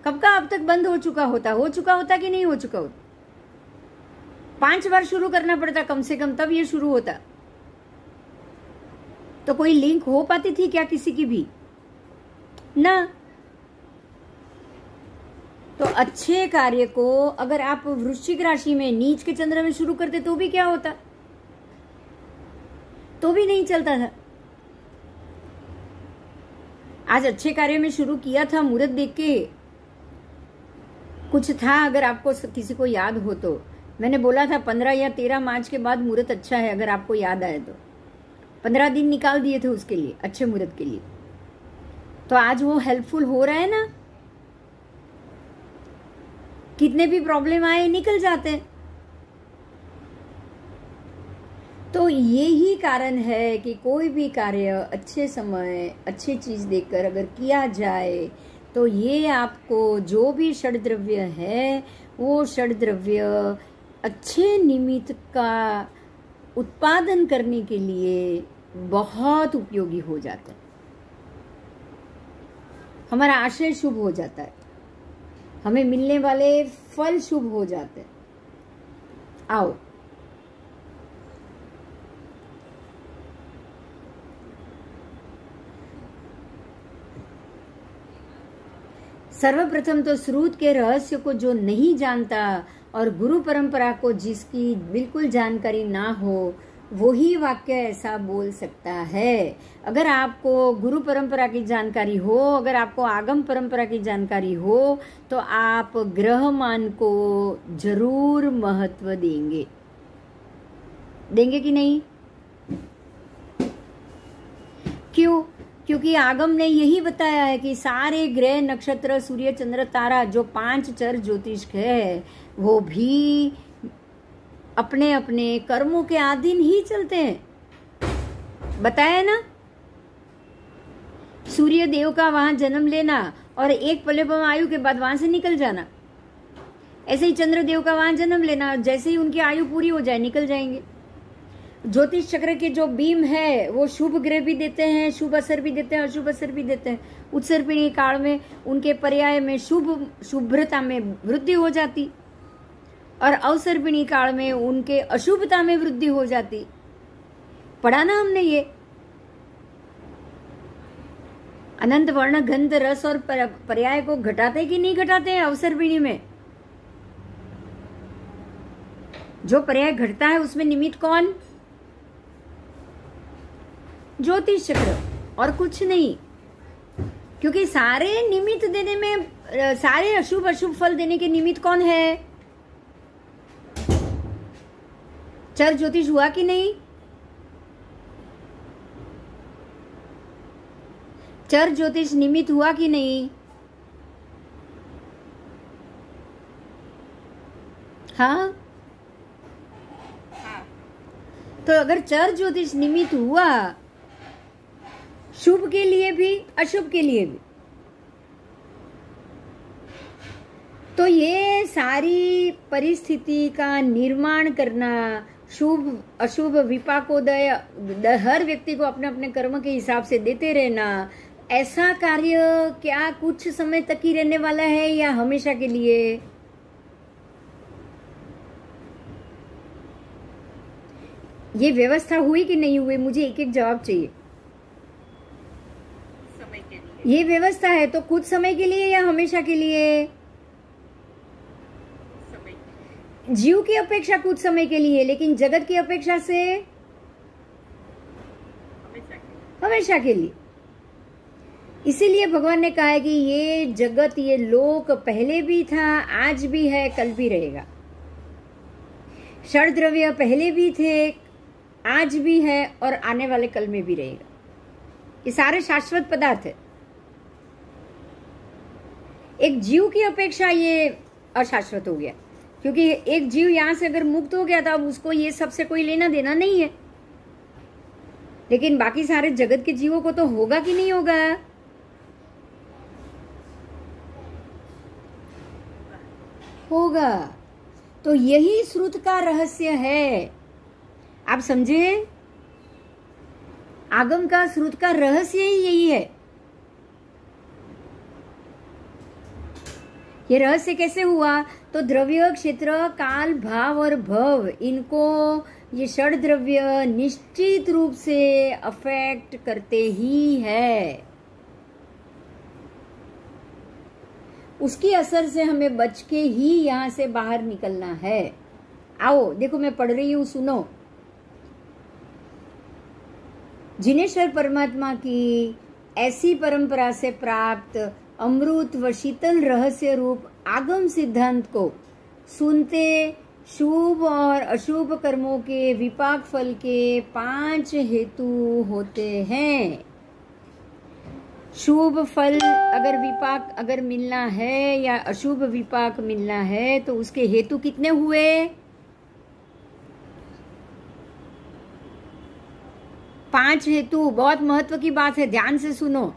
कब का अब तक बंद हो चुका होता कि नहीं हो चुका होता? 5 बार शुरू करना पड़ता कम से कम, तब ये शुरू होता। तो कोई लिंक हो पाती थी क्या किसी की भी? ना। तो अच्छे कार्य को अगर आप वृश्चिक राशि में नीच के चंद्र में शुरू करते तो भी क्या होता? तो भी नहीं चलता था। आज अच्छे कार्य में शुरू किया था, मुहूर्त देख के कुछ था, अगर आपको किसी को याद हो तो मैंने बोला था 15 या 13 मार्च के बाद मुहूर्त अच्छा है, अगर आपको याद आए तो 15 दिन निकाल दिए थे उसके लिए, अच्छे मुहूर्त के लिए। तो आज वो हेल्पफुल हो रहा है ना? कितने भी प्रॉब्लम आए निकल जाते हैं। तो यही कारण है कि कोई भी कार्य अच्छे समय अच्छी चीज देखकर अगर किया जाए तो ये आपको जो भी षड्द्रव्य है वो षड्द्रव्य अच्छे निमित्त का उत्पादन करने के लिए बहुत उपयोगी हो जाता है। हमारा आशय शुभ हो जाता है, हमें मिलने वाले फल शुभ हो जाते हैं। आओ सर्वप्रथम तो श्रुत के रहस्य को जो नहीं जानता और गुरु परंपरा को जिसकी बिल्कुल जानकारी ना हो वो ही वाक्य ऐसा बोल सकता है। अगर आपको गुरु परंपरा की जानकारी हो, अगर आपको आगम परंपरा की जानकारी हो तो आप ग्रहमान को जरूर महत्व देंगे कि नहीं? क्यों? क्योंकि आगम ने यही बताया है कि सारे ग्रह नक्षत्र सूर्य चंद्र तारा जो 5 चर ज्योतिष है वो भी अपने अपने कर्मों के अधीन ही चलते हैं। बताया ना, सूर्य देव का वहां जन्म लेना और एक पलेपम आयु के बाद वहां से निकल जाना, ऐसे ही चंद्र देव का वहां जन्म लेना, जैसे ही उनकी आयु पूरी हो जाए निकल जाएंगे। ज्योतिष चक्र के जो बीम है वो शुभ ग्रह भी देते हैं, शुभ असर भी देते हैं, अशुभ असर भी देते हैं। उत्सर्पिणी काल में उनके पर्याय में शुभ्रता में वृद्धि हो जाती और अवसर्पिणी काल में उनके अशुभता में वृद्धि हो जाती। पढ़ा ना हमने ये। अनंत वर्ण गंध रस और पर्याय को घटाते कि नहीं घटाते हैं अवसर्पिणी में? जो पर्याय घटता है उसमें निमित्त कौन? ज्योतिष चक्र और कुछ नहीं। क्योंकि सारे निमित्त देने में, सारे अशुभ अशुभ फल देने के निमित्त कौन है? चर ज्योतिष हुआ कि नहीं? चर ज्योतिष निमित्त हुआ कि नहीं? हाँ। तो अगर चर ज्योतिष निमित्त हुआ शुभ के लिए भी अशुभ के लिए भी, तो ये सारी परिस्थिति का निर्माण करना, शुभ अशुभ विपाकोदय हर व्यक्ति को अपने अपने कर्म के हिसाब से देते रहना, ऐसा कार्य क्या कुछ समय तक ही रहने वाला है या हमेशा के लिए? ये व्यवस्था हुई कि नहीं हुई? मुझे एक एक जवाब चाहिए। समय के लिए। ये व्यवस्था है तो कुछ समय के लिए या हमेशा के लिए? समय के लिए। जीव की अपेक्षा कुछ समय के लिए, लेकिन जगत की अपेक्षा से हमेशा के लिए। इसीलिए भगवान ने कहा है कि ये जगत, ये लोक पहले भी था, आज भी है, कल भी रहेगा। षड द्रव्य पहले भी थे, आज भी है और आने वाले कल में भी रहेगा। ये सारे शाश्वत पदार्थ है। एक जीव की अपेक्षा ये अशाश्वत हो गया, क्योंकि एक जीव यहां से अगर मुक्त हो गया था, अब उसको ये सबसे कोई लेना देना नहीं है। लेकिन बाकी सारे जगत के जीवों को तो होगा कि नहीं होगा? होगा। तो यही श्रुत का रहस्य है। आप समझे? आगम का, श्रुत का रहस्य ही यही है। ये रहस्य कैसे हुआ? तो द्रव्य, क्षेत्र, काल, भाव और भव, इनको ये षड द्रव्य निश्चित रूप से अफेक्ट करते ही है। उसकी असर से हमें बच के ही यहां से बाहर निकलना है। आओ देखो, मैं पढ़ रही हूं, सुनो। जिनेश्वर परमात्मा की ऐसी परंपरा से प्राप्त अमृत व शीतल रहस्य रूप आगम सिद्धांत को सुनते शुभ और अशुभ कर्मों के विपाक फल के 5 हेतु होते हैं। शुभ फल अगर विपाक अगर मिलना है या अशुभ विपाक मिलना है तो उसके हेतु कितने हुए? 5 हेतु। बहुत महत्व की बात है, ध्यान से सुनो।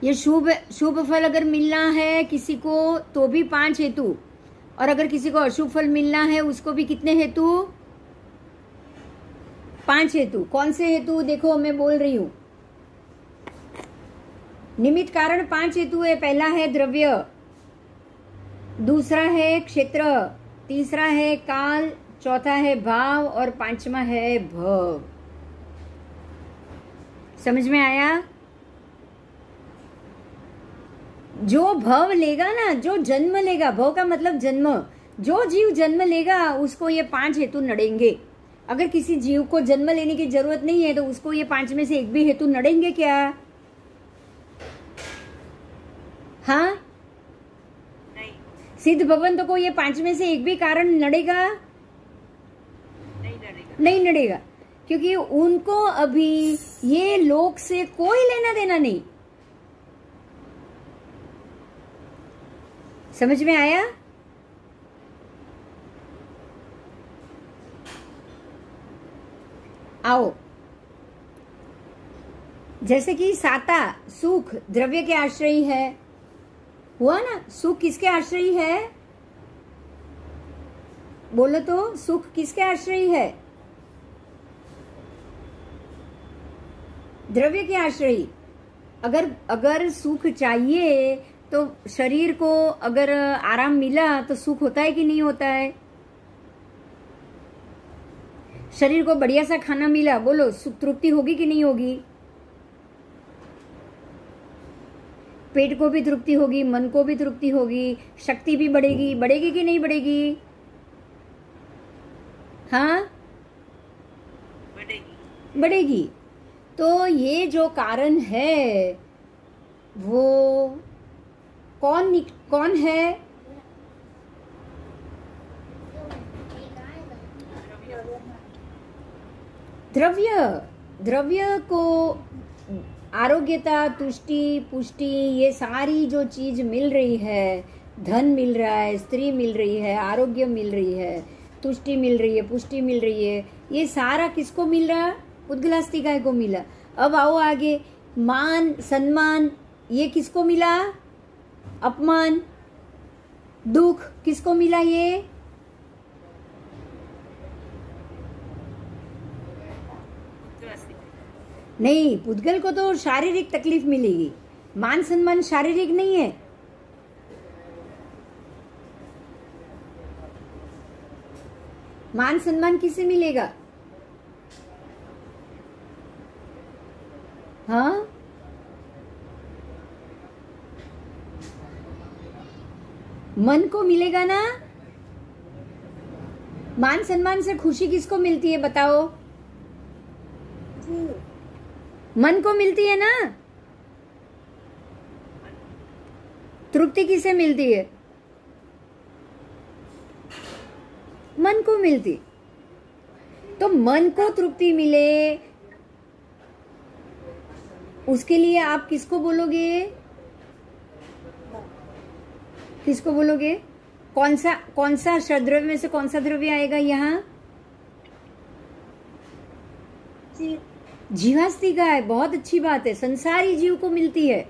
ये शुभ फल अगर मिलना है किसी को तो भी 5 हेतु, और अगर किसी को अशुभ फल मिलना है उसको भी कितने हेतु? 5 हेतु। कौन से हेतु? देखो मैं बोल रही हूं। निमित्त कारण 5 हेतु है। पहला है द्रव्य, दूसरा है क्षेत्र, तीसरा है काल, चौथा है भाव और 5वां है भव। समझ में आया? जो भव लेगा ना, जो जन्म लेगा, भव का मतलब जन्म, जो जीव जन्म लेगा उसको ये 5 हेतु नड़ेंगे। अगर किसी जीव को जन्म लेने की जरूरत नहीं है तो उसको ये 5 में से एक भी हेतु नड़ेंगे क्या? हाँ? नहीं। सिद्ध भगवंतों को ये 5 में से एक भी कारण नड़ेगा? नहीं नड़ेगा। नहीं नड़ेगा, क्योंकि उनको अभी ये लोक से कोई लेना देना नहीं। समझ में आया? आओ, जैसे कि साता, सुख द्रव्य के आश्रयी है, हुआ ना? सुख किसके आश्रयी है? बोलो तो, सुख किसके आश्रयी है? द्रव्य के आश्रयी। अगर सुख चाहिए तो शरीर को अगर आराम मिला तो सुख होता है कि नहीं होता है? शरीर को बढ़िया सा खाना मिला, बोलो सुख तृप्ति होगी कि नहीं होगी? पेट को भी तृप्ति होगी, मन को भी तृप्ति होगी, शक्ति भी बढ़ेगी। बढ़ेगी कि नहीं बढ़ेगी? हाँ, बढ़ेगी। बढ़ेगी। तो ये जो कारण है वो कौन है? द्रव्य को आरोग्यता, तुष्टि, पुष्टि, ये सारी जो चीज मिल रही है, धन मिल रहा है, स्त्री मिल रही है, आरोग्य मिल रही है, तुष्टि मिल रही है, पुष्टि मिल रही है, ये सारा किसको मिल रहा? उद्गलास्तिकाय को मिला। अब आओ आगे, मान, सम्मान, ये किसको मिला? अपमान, दुख किसको मिला? ये नहीं, पुद्गल को तो शारीरिक तकलीफ मिलेगी। मान सम्मान शारीरिक नहीं है। मान सम्मान किसे मिलेगा? हाँ, मन को मिलेगा ना। मान सम्मान से खुशी किसको मिलती है बताओ? जी मन को मिलती है ना। तृप्ति किसे मिलती है? मन को मिलती। तो मन को तृप्ति मिले उसके लिए आप किसको बोलोगे? किसको बोलोगे? कौन सा षड्द्रव्य में से कौन सा द्रव्य आएगा यहाँ? जी जीवास्तिका है। बहुत अच्छी बात है। संसारी जीव को मिलती है।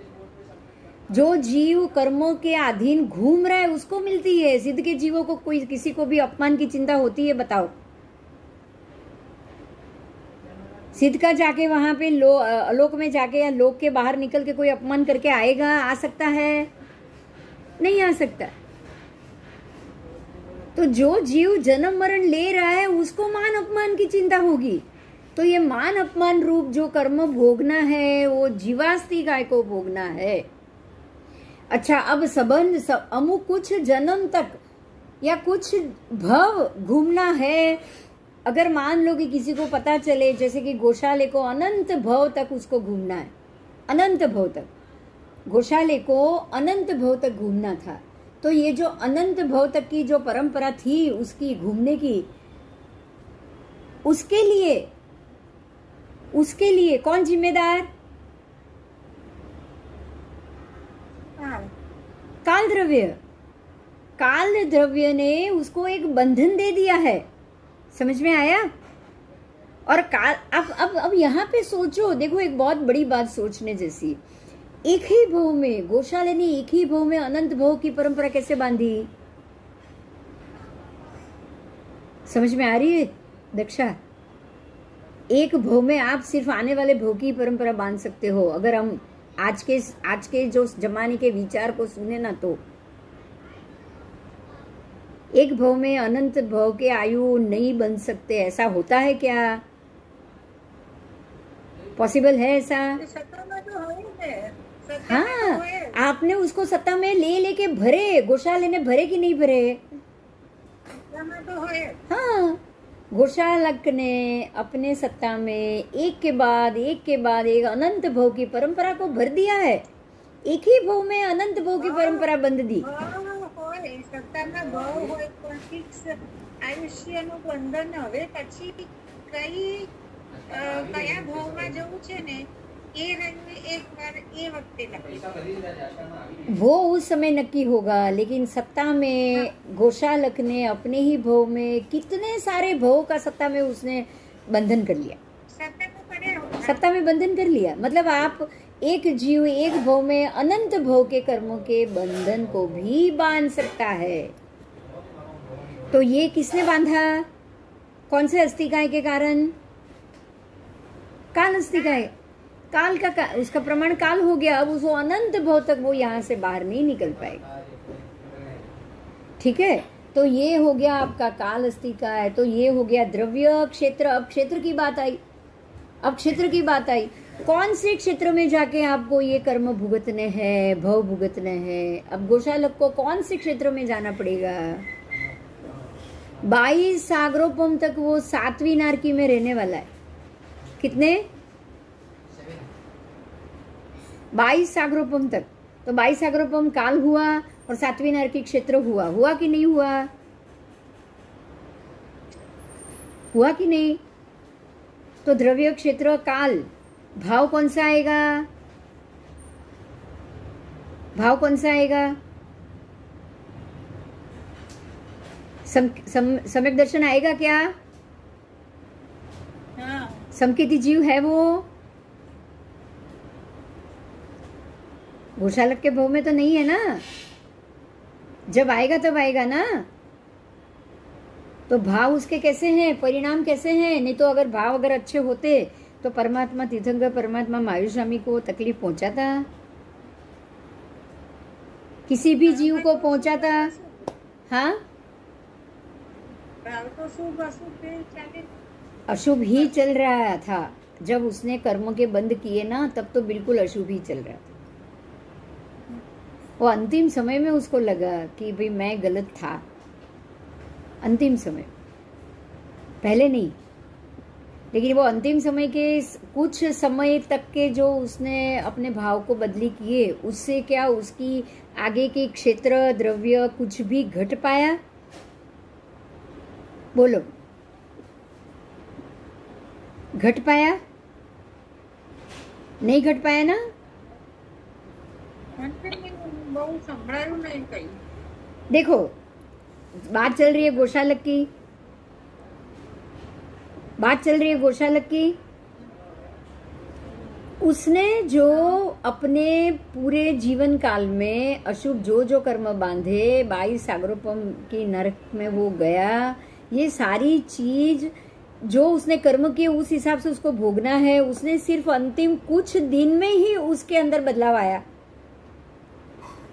जो जीव कर्मों के अधीन घूम रहा है उसको मिलती है। सिद्ध के जीवों को कोई किसी को भी अपमान की चिंता होती है बताओ? सिद्ध का जाके वहां पे लोक में जाके या लोक के बाहर निकल के कोई अपमान करके आएगा? आ सकता है? नहीं आ सकता। तो जो जीव जन्म मरण ले रहा है उसको मान अपमान की चिंता होगी। तो ये मान अपमान रूप जो कर्म भोगना है वो जीवास्तिका को भोगना है। अच्छा, अब संबंध अमुक कुछ जन्म तक या कुछ भव घूमना है। अगर मान लो कि किसी को पता चले जैसे कि गौशाले को अनंत भव तक उसको घूमना है, अनंत भव तक गौशाले को अनंत भव तक घूमना था, तो ये जो अनंत भव तक की जो परंपरा थी उसकी घूमने की, उसके लिए कौन जिम्मेदार? काल द्रव्य। काल द्रव्य ने उसको एक बंधन दे दिया है। समझ में आया? और काल अब यहाँ पे सोचो, देखो एक बहुत बड़ी बात सोचने जैसी। एक ही भव में गौशाले ने एक ही भव में अनंत भव की परंपरा कैसे बांधी? समझ में आ रही है दक्षा? एक भव में आप सिर्फ आने वाले भव की परंपरा बांध सकते हो। अगर हम आज के जो जमाने के विचार को सुने ना, तो एक भव में अनंत भव के आयु नहीं बन सकते। ऐसा होता है क्या? पॉसिबल है ऐसा? हाँ, आपने उसको सत्ता में लेके भरे, गौशाले ने भरे कि नहीं भरे? हाँ, गौशालक ने अपने सत्ता में एक के बाद एक अनंत भव की परंपरा को भर दिया है। एक ही भव में अनंत भव की परंपरा बंध दी। સત્તાના ભાવ હોય પણ ફિક્સ આયુષ્યનું બંધન હવે પછી કયા ભાવમાં જવું છે ને એ એક વાર એ વખતે નક્કી, वो उस समय नक्की होगा। लेकिन सत्ता में गौशालक ने अपने ही भव में कितने सारे भव का सत्ता में उसने बंधन कर लिया। सत्ता में बंधन कर लिया मतलब आप एक जीव एक भव में अनंत भव के कर्मों के बंधन को भी बांध सकता है। तो ये किसने बांधा? कौन से अस्तिकाय के कारण? काल अस्तिकाय। काल का उसका प्रमाण काल हो गया। अब उसको अनंत भव तक वो यहाँ से बाहर नहीं निकल पाएगा। ठीक है, तो ये हो गया आपका काल अस्तिकाय। तो ये हो गया द्रव्य क्षेत्र। अब क्षेत्र की बात आई। कौन से क्षेत्र में जाके आपको ये कर्म भुगतने हैं, भव भुगतने हैं? अब गौशालक को कौन से क्षेत्र में जाना पड़ेगा? 22 सागरोपम तक वो 7वीं नारकी में रहने वाला है। कितने? 22 सागरोपम तक। तो 22 सागरोपम काल हुआ और 7वीं नारकी क्षेत्र हुआ कि नहीं हुआ? हुआ कि नहीं? तो द्रव्य क्षेत्र काल। भाव कौन सा आएगा? सम्यक दर्शन आएगा क्या? हाँ। समकेती जीव है वो? गौशालक के भाव में तो नहीं है ना। जब आएगा तब आएगा ना। तो भाव उसके कैसे हैं, परिणाम कैसे हैं? नहीं तो अगर अच्छे होते तो परमात्मा तीर्थंकर परमात्मा महावीर स्वामी को तकलीफ पहुंचाता? किसी भी जीव को पहुंचाता? हाँ, अशुभ ही चल रहा था। जब उसने कर्म के बंद किए ना, तब तो बिल्कुल अशुभ ही चल रहा था। वो अंतिम समय में उसको लगा कि भाई मैं गलत था, अंतिम समय, पहले नहीं। लेकिन वो अंतिम समय के कुछ समय तक के जो उसने अपने भाव को बदली किए, उससे क्या उसकी आगे के क्षेत्र, द्रव्य कुछ भी घट पाया? बोलो, घट पाया? नहीं घट पाया ना? देखो, बात चल रही है गौशालक की, बात चल रही है गौशालक की। उसने जो अपने पूरे जीवन काल में अशुभ जो जो कर्म बांधे, 22 सागरोपम की नरक में वो गया, ये सारी चीज जो उसने कर्म किए उस हिसाब से उसको भोगना है। उसने सिर्फ अंतिम कुछ दिन में ही उसके अंदर बदलाव आया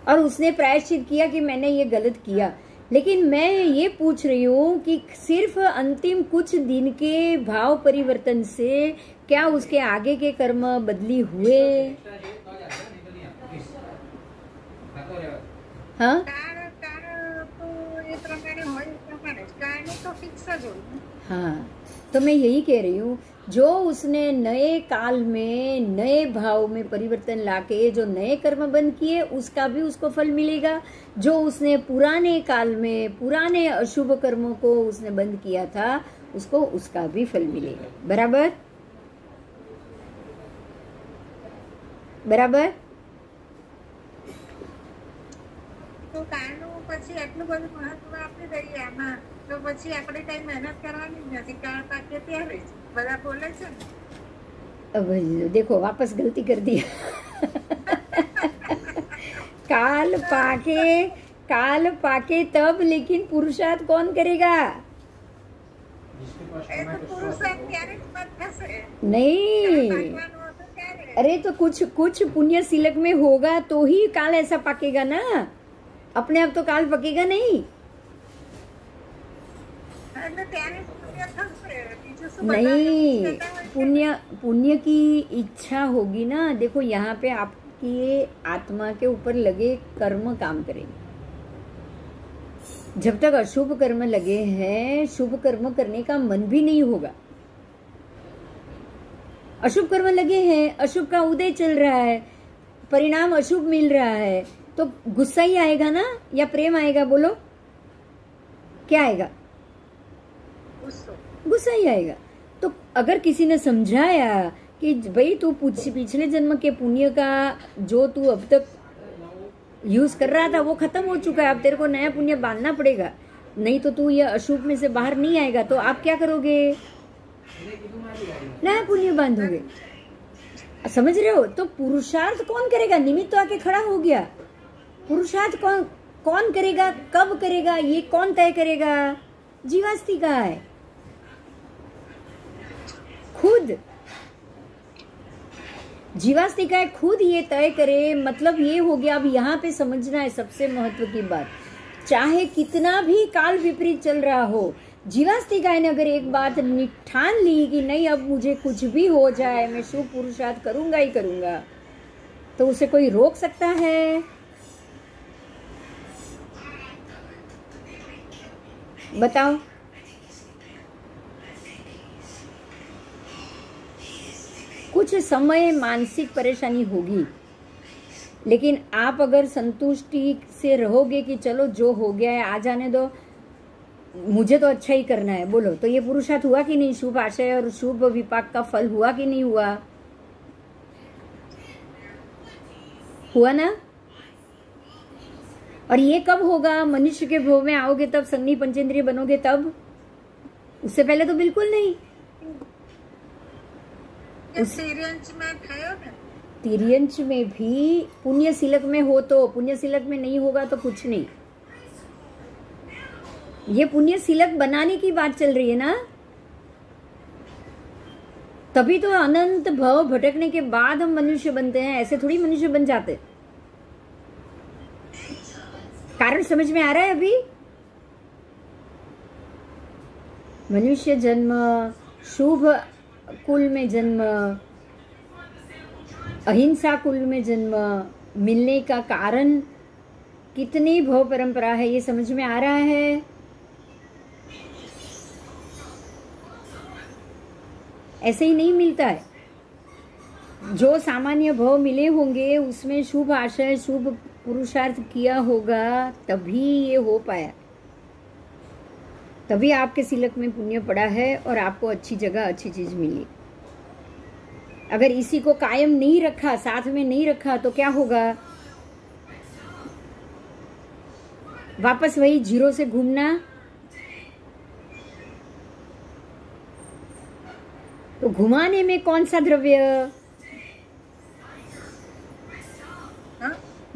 और उसने प्रायश्चित किया कि मैंने ये गलत किया। लेकिन मैं ये पूछ रही हूँ कि सिर्फ अंतिम कुछ दिन के भाव परिवर्तन से क्या उसके आगे के कर्म बदली हुए? हाँ, हाँ, तो मैं यही कह रही हूँ, जो उसने नए काल में नए भाव में परिवर्तन लाके जो नए कर्म बंद किए, उसका भी उसको फल मिलेगा। जो उसने पुराने काल में पुराने अशुभ कर्मों को उसने बंद किया था, उसको उसका भी फल मिलेगा। बराबर? बराबर? તો કાળનું પછી એટલું બધું મહત્વ આપી દઈએ આમાં, તો પછી આપણે કઈ મહેનત કરવાની જ નથી, કાળ પાકે ત્યારે જ બધા બોલે છે ને। अब देखो, वापस गलती कर दिया। काल पाके तब, लेकिन पुरुषार्थ कौन करेगा? नहीं, अरे तो कुछ पुण्य सिलक में होगा तो ही काल ऐसा पाकेगा ना, अपने आप तो काल पकेगा नहीं। नहीं, पुण्य की इच्छा होगी ना। देखो, यहाँ पे आपकी आत्मा के ऊपर लगे कर्म काम करेंगे। जब तक अशुभ कर्म लगे हैं, शुभ कर्म करने का मन भी नहीं होगा। अशुभ कर्म लगे हैं, अशुभ का उदय चल रहा है, परिणाम अशुभ मिल रहा है, तो गुस्सा ही आएगा ना, या प्रेम आएगा? बोलो, क्या आएगा? गुस्सा ही आएगा। तो अगर किसी ने समझाया कि भाई तू पिछले जन्म के पुण्य का जो तू अब तक यूज कर रहा था वो खत्म हो चुका है, अब तेरे को नया पुण्य बांधना पड़ेगा, नहीं तो तू ये अशुभ में से बाहर नहीं आएगा, तो आप क्या करोगे? नया पुण्य बांधोगे। समझ रहे हो? तो पुरुषार्थ कौन करेगा? निमित्त तो आके खड़ा हो गया। पुरुषार्थ कौन करेगा, कब करेगा, ये कौन तय करेगा? जीवास्तिका है, खुद जीवास्तिका खुद ये तय करे। मतलब ये हो गया। अब यहाँ पे समझना है सबसे महत्व की बात, चाहे कितना भी काल विपरीत चल रहा हो, जीवास्तिका ने अगर एक बात ठान ली कि नहीं, अब मुझे कुछ भी हो जाए मैं शुभ पुरुषार्थ करूंगा ही करूंगा, तो उसे कोई रोक सकता है? बताओ। कुछ समय मानसिक परेशानी होगी, लेकिन आप अगर संतुष्टि से रहोगे कि चलो जो हो गया है आ जाने दो, मुझे तो अच्छा ही करना है, बोलो, तो ये पुरुषार्थ हुआ कि नहीं? शुभ आशय और शुभ विपाक का फल हुआ कि नहीं हुआ? हुआ ना? और ये कब होगा? मनुष्य के भोग में आओगे तब, संगनी पंचेंद्रिय बनोगे तब, उससे पहले तो बिल्कुल नहीं। तिर्यंच में भी पुण्य सिलक में हो तो, पुण्य सिलक में नहीं होगा तो कुछ नहीं। ये पुण्य सिलक बनाने की बात चल रही है ना, तभी तो अनंत भव भटकने के बाद हम मनुष्य बनते हैं, ऐसे थोड़ी मनुष्य बन जाते। कारण समझ में आ रहा है अभी? मनुष्य जन्म शुभ कुल में जन्म, अहिंसा कुल में जन्म, मिलने का कारण कितनी भव परंपरा है, ये समझ में आ रहा है? ऐसे ही नहीं मिलता है। जो सामान्य भव मिले होंगे उसमें शुभ आशय, शुभ पुरुषार्थ किया होगा, तभी ये हो पाया, तभी आपके सिलक में पुण्य पड़ा है और आपको अच्छी जगह अच्छी चीज मिली। अगर इसी को कायम नहीं रखा, साथ में नहीं रखा, तो क्या होगा? वापस वही जीरो से घूमना। तो घुमाने में कौन सा द्रव्य,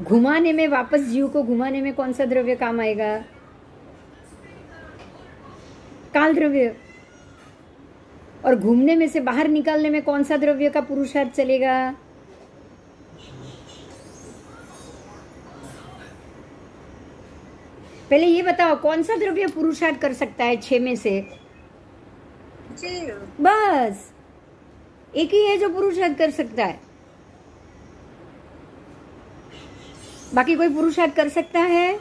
घुमाने में, वापस जीव को घुमाने में कौन सा द्रव्य काम आएगा? काल द्रव्य। और घूमने में से बाहर निकालने में कौन सा द्रव्य का पुरुषार्थ चलेगा? पहले ये बताओ, कौन सा द्रव्य पुरुषार्थ कर सकता है 6 में से? बस एक ही है जो पुरुषार्थ कर सकता है। बाकी कोई पुरुषार्थ कर सकता है?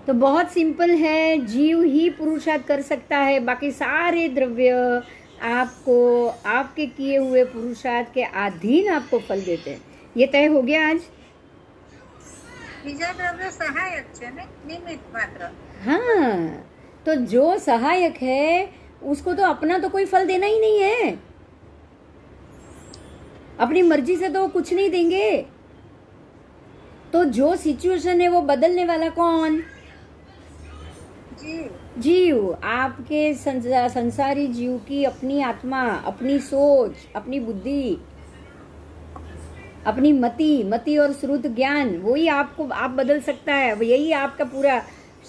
तो बहुत सिंपल है, जीव ही पुरुषार्थ कर सकता है। बाकी सारे द्रव्य आपको आपके किए हुए पुरुषार्थ के अधीन आपको फल देते हैं। ये तय हो गया आज? बीजा द्रव्य सहायक है ने, निमित्त मात्र। हाँ, तो जो सहायक है उसको तो अपना तो कोई फल देना ही नहीं है। अपनी मर्जी से तो कुछ नहीं देंगे। तो जो सिचुएशन है वो बदलने वाला कौन? जीव। आपके संसारी जीव की अपनी आत्मा, अपनी सोच, अपनी बुद्धि, अपनी मति और श्रुत ज्ञान, वही आपको आप बदल सकता है। यही आपका पूरा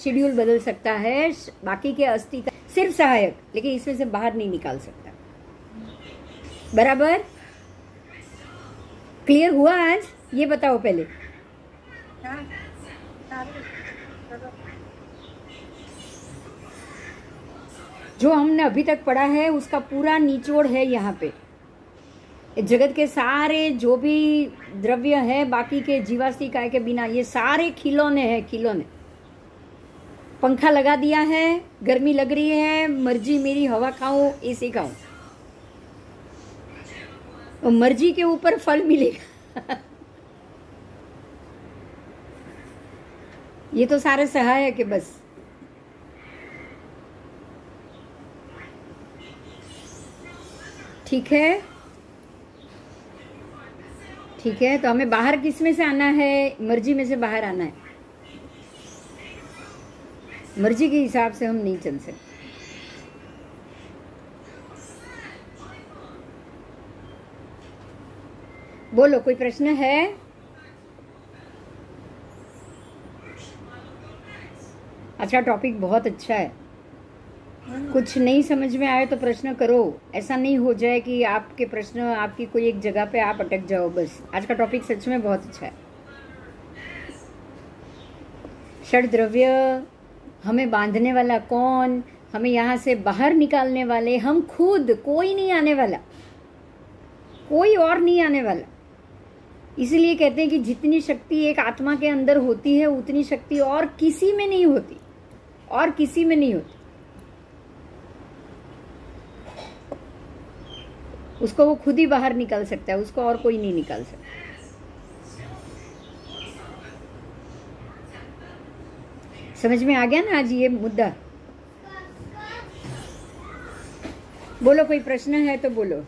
शेड्यूल बदल सकता है। बाकी के अस्तित्व सिर्फ सहायक, लेकिन इसमें से बाहर नहीं निकाल सकता। बराबर क्लियर हुआ आज? ये बताओ पहले। जो हमने अभी तक पढ़ा है उसका पूरा निचोड़ है यहाँ पे। जगत के सारे जो भी द्रव्य है, बाकी के जीवाश्री काय के बिना, ये सारे खिलौने हैं, खिलौने। पंखा लगा दिया है, गर्मी लग रही है, मर्जी मेरी, हवा खाऊं, एसी खाऊं, और मर्जी के ऊपर फल मिलेगा। ये तो सारे सहायक है बस। ठीक है, ठीक है। तो हमें बाहर किस में से आना है? मर्जी में से बाहर आना है। मर्जी के हिसाब से हम नहीं चल सकते। बोलो, कोई प्रश्न है? अच्छा, टॉपिक बहुत अच्छा है। कुछ नहीं समझ में आए तो प्रश्न करो। ऐसा नहीं हो जाए कि आपके प्रश्न, आपकी कोई एक जगह पे आप अटक जाओ बस। आज का टॉपिक सच में बहुत अच्छा है। षड द्रव्य, हमें बांधने वाला कौन, हमें यहाँ से बाहर निकालने वाले हम खुद, कोई नहीं आने वाला, कोई और नहीं आने वाला। इसलिए कहते हैं कि जितनी शक्ति एक आत्मा के अंदर होती है उतनी शक्ति और किसी में नहीं होती, और किसी में नहीं होती। उसको वो खुद ही बाहर निकाल सकता है, उसको और कोई नहीं निकाल सकता। समझ में आ गया ना आज ये मुद्दा? बोलो, कोई प्रश्न है तो बोलो।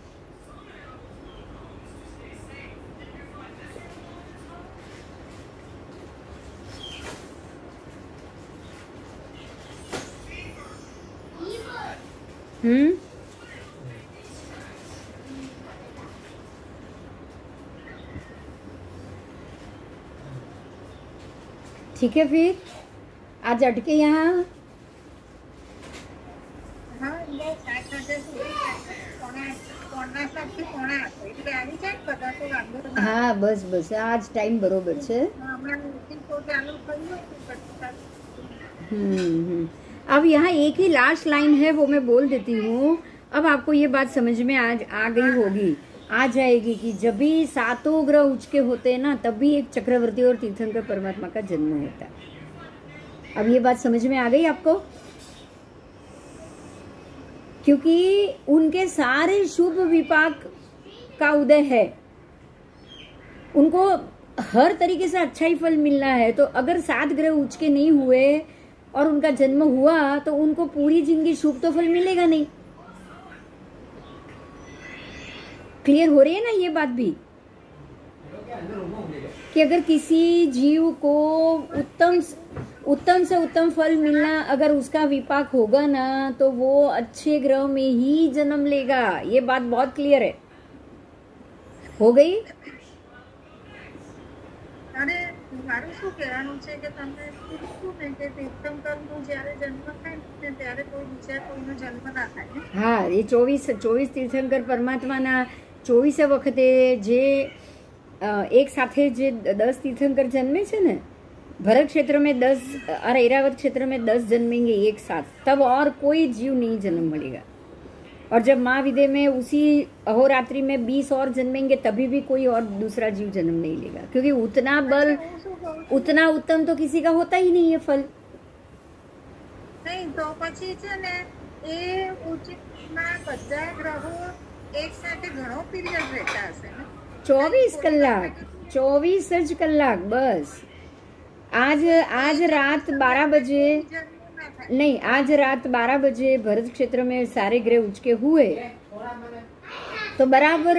ठीक है, फिर आज अटके यहाँ। हाँ, बस बस आज टाइम बरोबर છે। अब यहाँ एक ही लास्ट लाइन है, वो मैं बोल देती हूँ। अब आपको ये बात समझ में आ गई होगी, आ जाएगी कि जब भी सातों ग्रह उच्च के होते हैं ना, तब भी एक चक्रवर्ती और तीर्थंकर परमात्मा का जन्म होता है। अब ये बात समझ में आ गई आपको? क्योंकि उनके सारे शुभ विपाक का उदय है, उनको हर तरीके से अच्छा ही फल मिलना है। तो अगर 7 ग्रह उच्च के नहीं हुए और उनका जन्म हुआ तो उनको पूरी जिंदगी शुभ तो फल मिलेगा नहीं। क्लियर हो रही है ना ये बात भी, कि अगर किसी जीव को उत्तम से उत्तम फल मिलना, अगर उसका विपाक होगा ना, तो वो अच्छे ग्रह में ही जन्म लेगा। ये बात बहुत क्लियर है, हो गई? અરે મારું શું કહેવાનું છે કે તમે કીધું ને કે તીર્થંકરનું જ્યારે જન્મ થાય ને ત્યારે કોઈ બીજા કોઈનો જન્મ ના થાય ને? હા, એ 24 તીર્થંકર પરમાત્માના 24 વખતે જે એક સાથે જે 10 तीर्थंकर जन्मे છે ને, भरत क्षेत्र में 10 और ऐरावत क्षेत्र में 10 जन्मेंगे एक साथ, तब और कोई जीव नहीं जन्म मिलेगा। और जब महाविदय में उसी अहोरात्रि में 20 और जन्मेंगे, तभी भी कोई और दूसरा जीव जन्म नहीं लेगा, क्योंकि उतना बल, उतना उत्तम तो किसी का होता ही नहीं है फल। नहीं तो પછી છે ને એ ઉચ્ચના બધા ગ્રહો એક સાથે ઘણો પીરિયડ રહેતા હશે ને? 24 કલાક, 24 જ કલાક બસ। आज रात 12 बजे नहीं, आज रात 12 बजे भरत क्षेत्र में सारे ग्रह उच्च के हुए, तो बराबर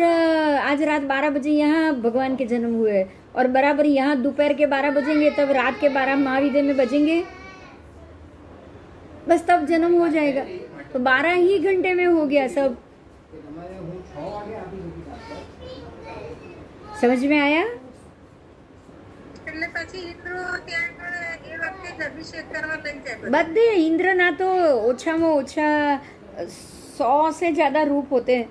आज रात 12 बजे यहाँ भगवान के जन्म हुए, और बराबर यहाँ दोपहर के 12 बजेंगे, तब रात के 12 महाविदय में बजेंगे, बस तब जन्म हो जाएगा। तो 12 ही घंटे में हो गया सब। समझ में आया? બધે ઇન્દ્રના તો ઓછામાં ઓછા 100 से ज्यादा रूप होते हैं,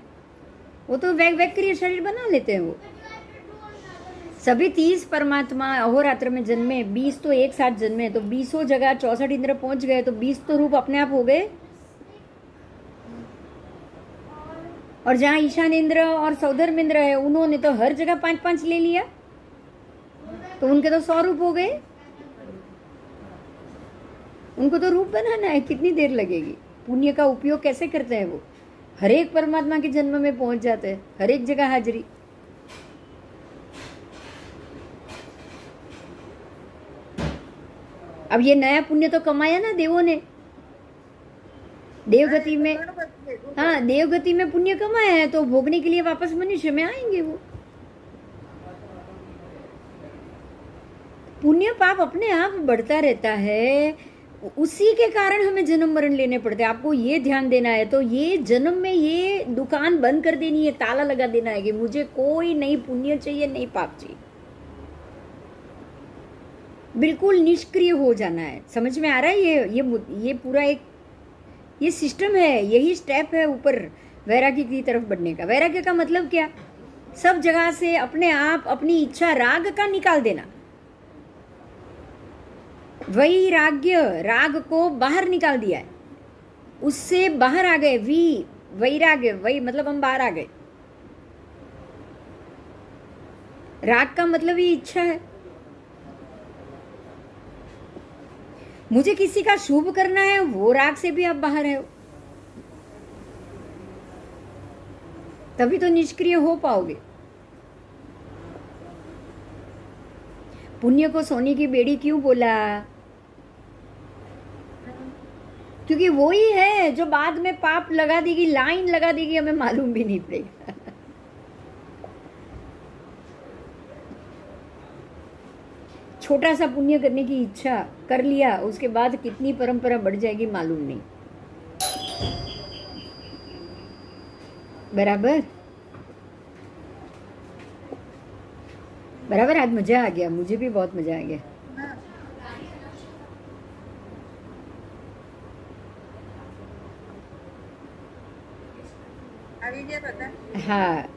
वो तो वैक्रिय शरीर बना लेते हैं वो सभी। 30 परमात्मा अहोरात्र में जन्मे, 20 तो एक साथ जन्मे, तो 20 जगह 64 इंद्र पहुंच गए, तो 20 तो रूप अपने आप हो गए। और जहाँ ईशान इंद्र और सौधर्म इंद्र है, उन्होंने तो हर जगह 5-5 ले लिया, तो उनके तो 100 रूप हो गए। उनको तो रूप बनाना है, कितनी देर लगेगी? पुण्य का उपयोग कैसे करते हैं वो? हर एक परमात्मा के जन्म में पहुंच जाते हैं, हर एक जगह हाजिरी। अब ये नया पुण्य तो कमाया ना देवों ने, देवगति में, हाँ देवगति में पुण्य कमाया है, तो भोगने के लिए वापस मनुष्य में आएंगे वो। पुण्य पाप अपने आप बढ़ता रहता है, उसी के कारण हमें जन्म मरण लेने पड़ते हैं। आपको ये ध्यान देना है। तो ये जन्म में ये दुकान बंद कर देनी है, ताला लगा देना है कि मुझे कोई नहीं पुण्य चाहिए, नहीं पाप चाहिए, बिल्कुल निष्क्रिय हो जाना है। समझ में आ रहा है? ये पूरा एक ये सिस्टम है, यही स्टेप है ऊपर वैराग्य की तरफ बढ़ने का। वैराग्य का मतलब क्या? सब जगह से अपने आप अपनी इच्छा राग का निकाल देना। वैराग्य, राग को बाहर निकाल दिया है, उससे बाहर आ गए। वैराग्य, वही मतलब हम बाहर आ गए। राग का मतलब ही इच्छा है। मुझे किसी का शुभ करना है, वो राग से भी आप बाहर है, तभी तो निष्क्रिय हो पाओगे। पुण्य को सोने की बेड़ी क्यों बोला? क्योंकि वो ही है जो बाद में पाप लगा देगी, लाइन लगा देगी, हमें मालूम भी नहीं पड़ेगा। छोटा सा पुण्य करने की इच्छा कर लिया, उसके बाद कितनी परंपरा बढ़ जाएगी मालूम नहीं। बराबर बराबर। आज मजा आ गया, मुझे भी बहुत मजा आ गया। हाँ,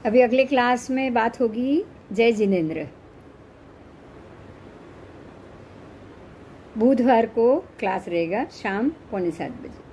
अभी अगले क्लास में बात होगी। जय जिनेंद्र। बुधवार को क्लास रहेगा शाम 6:45 बजे।